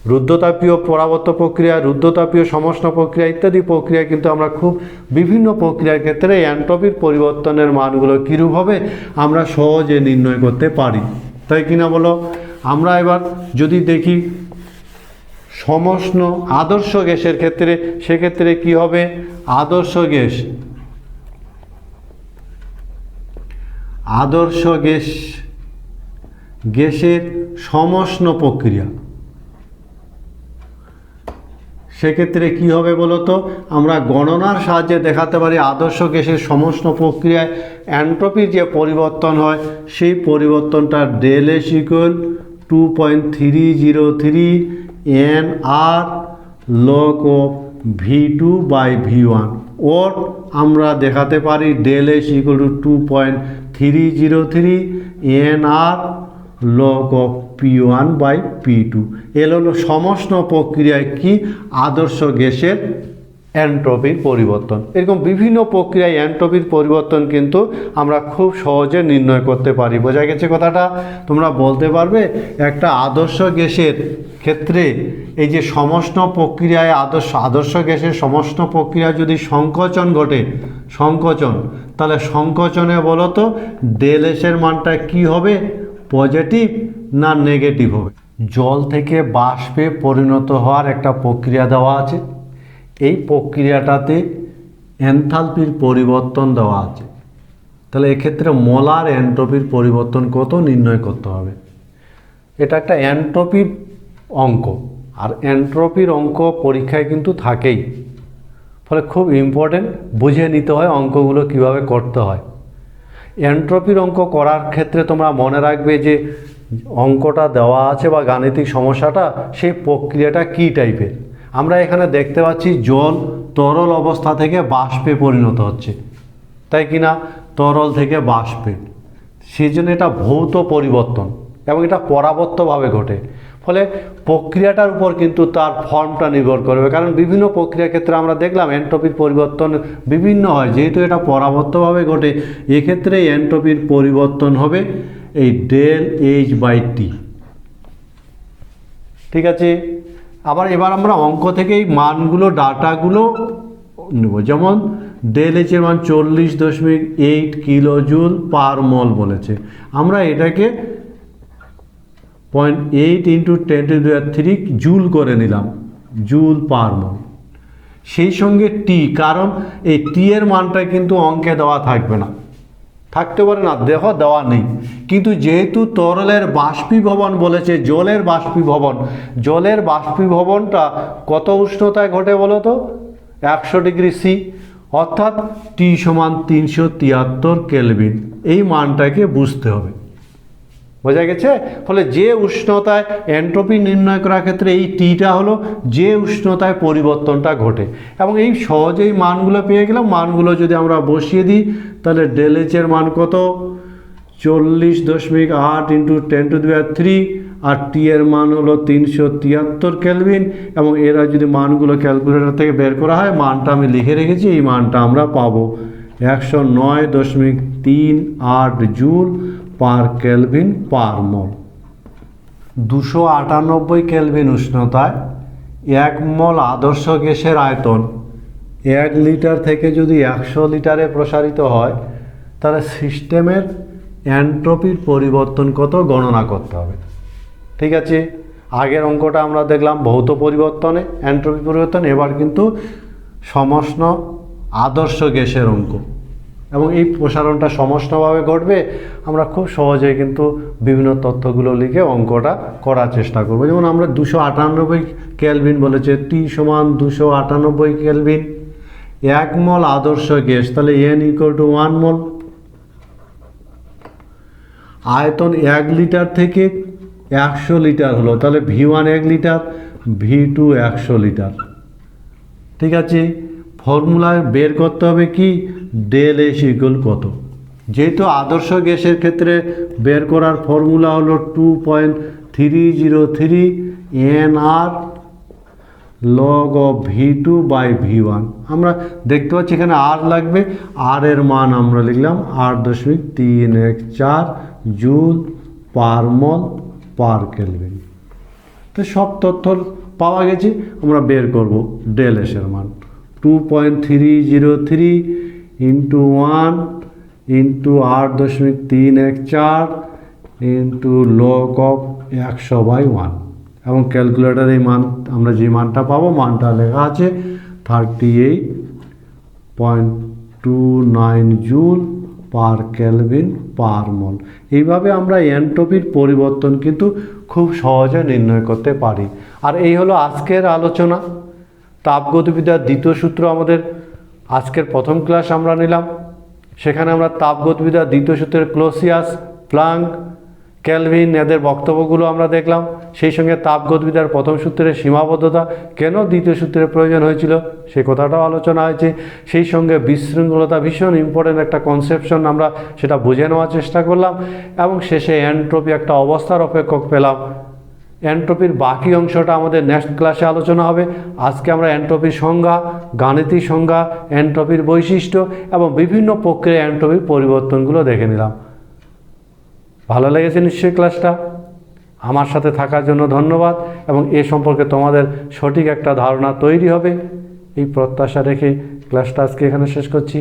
রুদ্ধতাপীয় পরাবর্ত প্রক্রিয়া, রুদ্ধতাপীয় সমষ্ণ প্রক্রিয়া ইত্যাদি প্রক্রিয়া কিন্তু আমরা খুব বিভিন্ন প্রক্রিয়ার ক্ষেত্রে এন্ট্রপির পরিবর্তনের মানগুলো কীরূপ হবে আমরা সহজে নির্ণয় করতে পারি, তাই কিনা বলো। আমরা এবার যদি দেখি সমষ্ণ আদর্শ গ্যাসের ক্ষেত্রে, সেক্ষেত্রে কি হবে, আদর্শ গ্যাস, আদর্শ গ্যাস, গ্যাসের সমষ্ণ প্রক্রিয়া, সেক্ষেত্রে কি হবে বলতো, আমরা গণনার সাহায্যে দেখাতে পারি আদর্শ গ্যাসের সমষ্ণ প্রক্রিয়ায় এন্ট্রপির যে পরিবর্তন হয় সেই পরিবর্তনটা del S equal 2.303 NR log of V2/V1, ওর আমরা দেখাতে পারি del S equal to 2.303 NR log of P1/P2। এর হলো সমষ্ণ প্রক্রিয়ায় কি আদর্শ গ্যাসের এন্ট্রপির পরিবর্তন। এরকম বিভিন্ন প্রক্রিয়ায় এন্ট্রপির পরিবর্তন কিন্তু আমরা খুব সহজে নির্ণয় করতে পারি, বোঝা গেছে কথাটা। তোমরা বলতে পারবে একটা আদর্শ গ্যাসের ক্ষেত্রে এই যে সমষ্ণ প্রক্রিয়ায় আদর্শ গ্যাসের সমষ্ণ প্রক্রিয়া যদি সংকোচন ঘটে, সংকোচন, তাহলে সংকোচনে বলো তো ডেল এসের মানটা কি হবে, পজিটিভ না নেগেটিভ হবে। জল থেকে বাষ্পে পরিণত হওয়ার একটা প্রক্রিয়া দেওয়া আছে, এই প্রক্রিয়াটাতে এনথালপির পরিবর্তন দেওয়া আছে, তাহলে এক্ষেত্রে মোলার এন্ট্রপির পরিবর্তন কত নির্ণয় করতে হবে। এটা একটা এন্ট্রপির অঙ্ক, আর এন্ট্রপির অঙ্ক পরীক্ষায় কিন্তু থাকেই, ফলে খুব ইম্পর্টেন্ট, বুঝে নিতে হয় অঙ্কগুলো কিভাবে করতে হয়। এন্ট্রপির অঙ্ক করার ক্ষেত্রে তোমরা মনে রাখবে যে অঙ্কটা দেওয়া আছে বা গাণিতিক সমস্যাটা সেই প্রক্রিয়াটা কী টাইপের। আমরা এখানে দেখতে পাচ্ছি জল তরল অবস্থা থেকে বাষ্পে পরিণত হচ্ছে, তাই কি না, তরল থেকে বাষ্পে, সেই জন্য এটা ভৌত পরিবর্তন এবং এটা পরাবর্তভাবে ঘটে। ফলে প্রক্রিয়াটার উপর কিন্তু তার ফর্মটা নির্ভর করবে, কারণ বিভিন্ন প্রক্রিয়ার ক্ষেত্রে আমরা দেখলাম এন্ট্রপির পরিবর্তন বিভিন্ন হয়, যেহেতু এটা পরাবর্তভাবে ঘটে এক্ষেত্রে এন্ট্রপির পরিবর্তন হবে এই ডেল এইচ বাই টি, ঠিক আছে। আবার এবার আমরা অঙ্ক থেকে এই মানগুলো ডাটাগুলো নেব, যেমন ডেল এইচের মান 40.8 কিলোজুল পার মল বলেছে, আমরা এটাকে 0.8 × 10⁻³ জুল করে নিলাম, জুল পার মল। সেই সঙ্গে টি, কারণ এই টি এর মানটা কিন্তু অঙ্কে দেওয়া থাকবে না, থাকতে পারে না, দেখো দেওয়া নেই, কিন্তু যেহেতু তরলের বাষ্পীভবন বলেছে, জলের বাষ্পীভবন, জলের বাষ্পীভবনটা কত উষ্ণতায় ঘটে বলো তো, 100°C, অর্থাৎ টি সমান 373 কেলভিন, এই মানটাকে বুঝতে হবে, বোঝা গেছে? ফলে যে উষ্ণতায় এন্ট্রপি নির্ণয় করার ক্ষেত্রে এই টিটা হলো যে উষ্ণতায় পরিবর্তনটা ঘটে, এবং এই সহজেই মানগুলো পেয়ে গেলাম। মানগুলো যদি আমরা বসিয়ে দিই তাহলে ডেল এইচ এর মান কত, 40.8 ইন্টু 10⁻³ আর টি এর মান হলো 373 কেলভিন। এবং এরা যদি মানগুলো ক্যালকুলেটর থেকে বের করা হয়, মানটা আমি লিখে রেখেছি, এই মানটা আমরা পাবো 109.38 জুল পার কেলভিন পার মল। 298 কেলভিন উষ্ণতায় 1 মল আদর্শ গ্যাসের আয়তন 1 লিটার থেকে যদি 100 লিটারে প্রসারিত হয়, তাহলে সিস্টেমের এন্ট্রপির পরিবর্তন কত গণনা করতে হবে। ঠিক আছে, আগের অঙ্কটা আমরা দেখলাম ভৌত পরিবর্তনে এন্ট্রপি পরিবর্তন, এবার কিন্তু সমষ্ণ আদর্শ গ্যাসের অঙ্ক, এবং এই প্রসারণটা সমষ্ণভাবে ঘটবে। আমরা খুব সহজেই কিন্তু বিভিন্ন তথ্যগুলো লিখে অঙ্কটা করার চেষ্টা করব। যেমন আমরা 298 কেলভিন বলেছে, টি সমান 298 কেলভিন, 1 মল আদর্শ গ্যাস, তাহলে n = 1 মল। আয়তন 1 লিটার থেকে 100 লিটার হলো, তাহলে V1 1 লিটার, V2 100 লিটার। ঠিক আছে, ফর্মুলায় বের করতে হবে কি, ডেল এইচ ইকুয়াল কত। যেহেতু আদর্শ গ্যাসের ক্ষেত্রে বের করার ফর্মুলা হলো 2.303 NR log of V2 by V1। আমরা দেখতে পাচ্ছি এখানে R লাগবে, R এর মান আমরা লিখলাম 8.314 জুল পার মল পার কেলভিন। তো সব তথ্য পাওয়া গেছে, আমরা বের করব ডেল এস এর মান 2.303 into 1 into 8.314 into log of 100/1, এবং ক্যালকুলেটার এই মান আমরা যে মানটা পাবো, মানটা লেখা আছে 38.29 জুল পার কেলভিন পার মল। এইভাবে আমরা এন্ট্রপির পরিবর্তন কিন্তু খুব সহজে নির্ণয় করতে পারি। আর এই হলো আজকের আলোচনা। তাপগতিবিদ্যার দ্বিতীয় সূত্র আমাদের আজকের প্রথম ক্লাস আমরা নিলাম। সেখানে আমরা তাপগতিবিদ্যার দ্বিতীয় সূত্রের ক্লোসিয়াস, প্লাঙ্ক, কেলভিন এদের বক্তব্যগুলো আমরা দেখলাম। সেই সঙ্গে তাপগতিবিদ্যার প্রথম সূত্রের সীমাবদ্ধতা, কেন দ্বিতীয় সূত্রের প্রয়োজন হয়েছিল সেই কথাটাও আলোচনা হয়েছে। সেই সঙ্গে বিশৃঙ্খলতা, ভীষণ ইম্পর্টেন্ট একটা কনসেপশন, আমরা সেটা বুঝে নেওয়ার চেষ্টা করলাম। এবং শেষে এন্ট্রপি একটা অবস্থার অপেক্ষক পেলাম। এন্ট্রপির বাকি অংশটা আমাদের নেক্সট ক্লাসে আলোচনা হবে। আজকে আমরা এন্ট্রপির সংজ্ঞা, গাণিতিক সংজ্ঞা, এন্ট্রপির বৈশিষ্ট্য এবং বিভিন্ন প্রক্রিয়ায় এন্ট্রপির পরিবর্তনগুলো দেখে নিলাম। ভালো লেগেছে নিশ্চয়ই ক্লাসটা? আমার সাথে থাকার জন্য ধন্যবাদ, এবং এ সম্পর্কে তোমাদের সঠিক একটা ধারণা তৈরি হবে এই প্রত্যাশা রেখে ক্লাসটা আজকে এখানে শেষ করছি।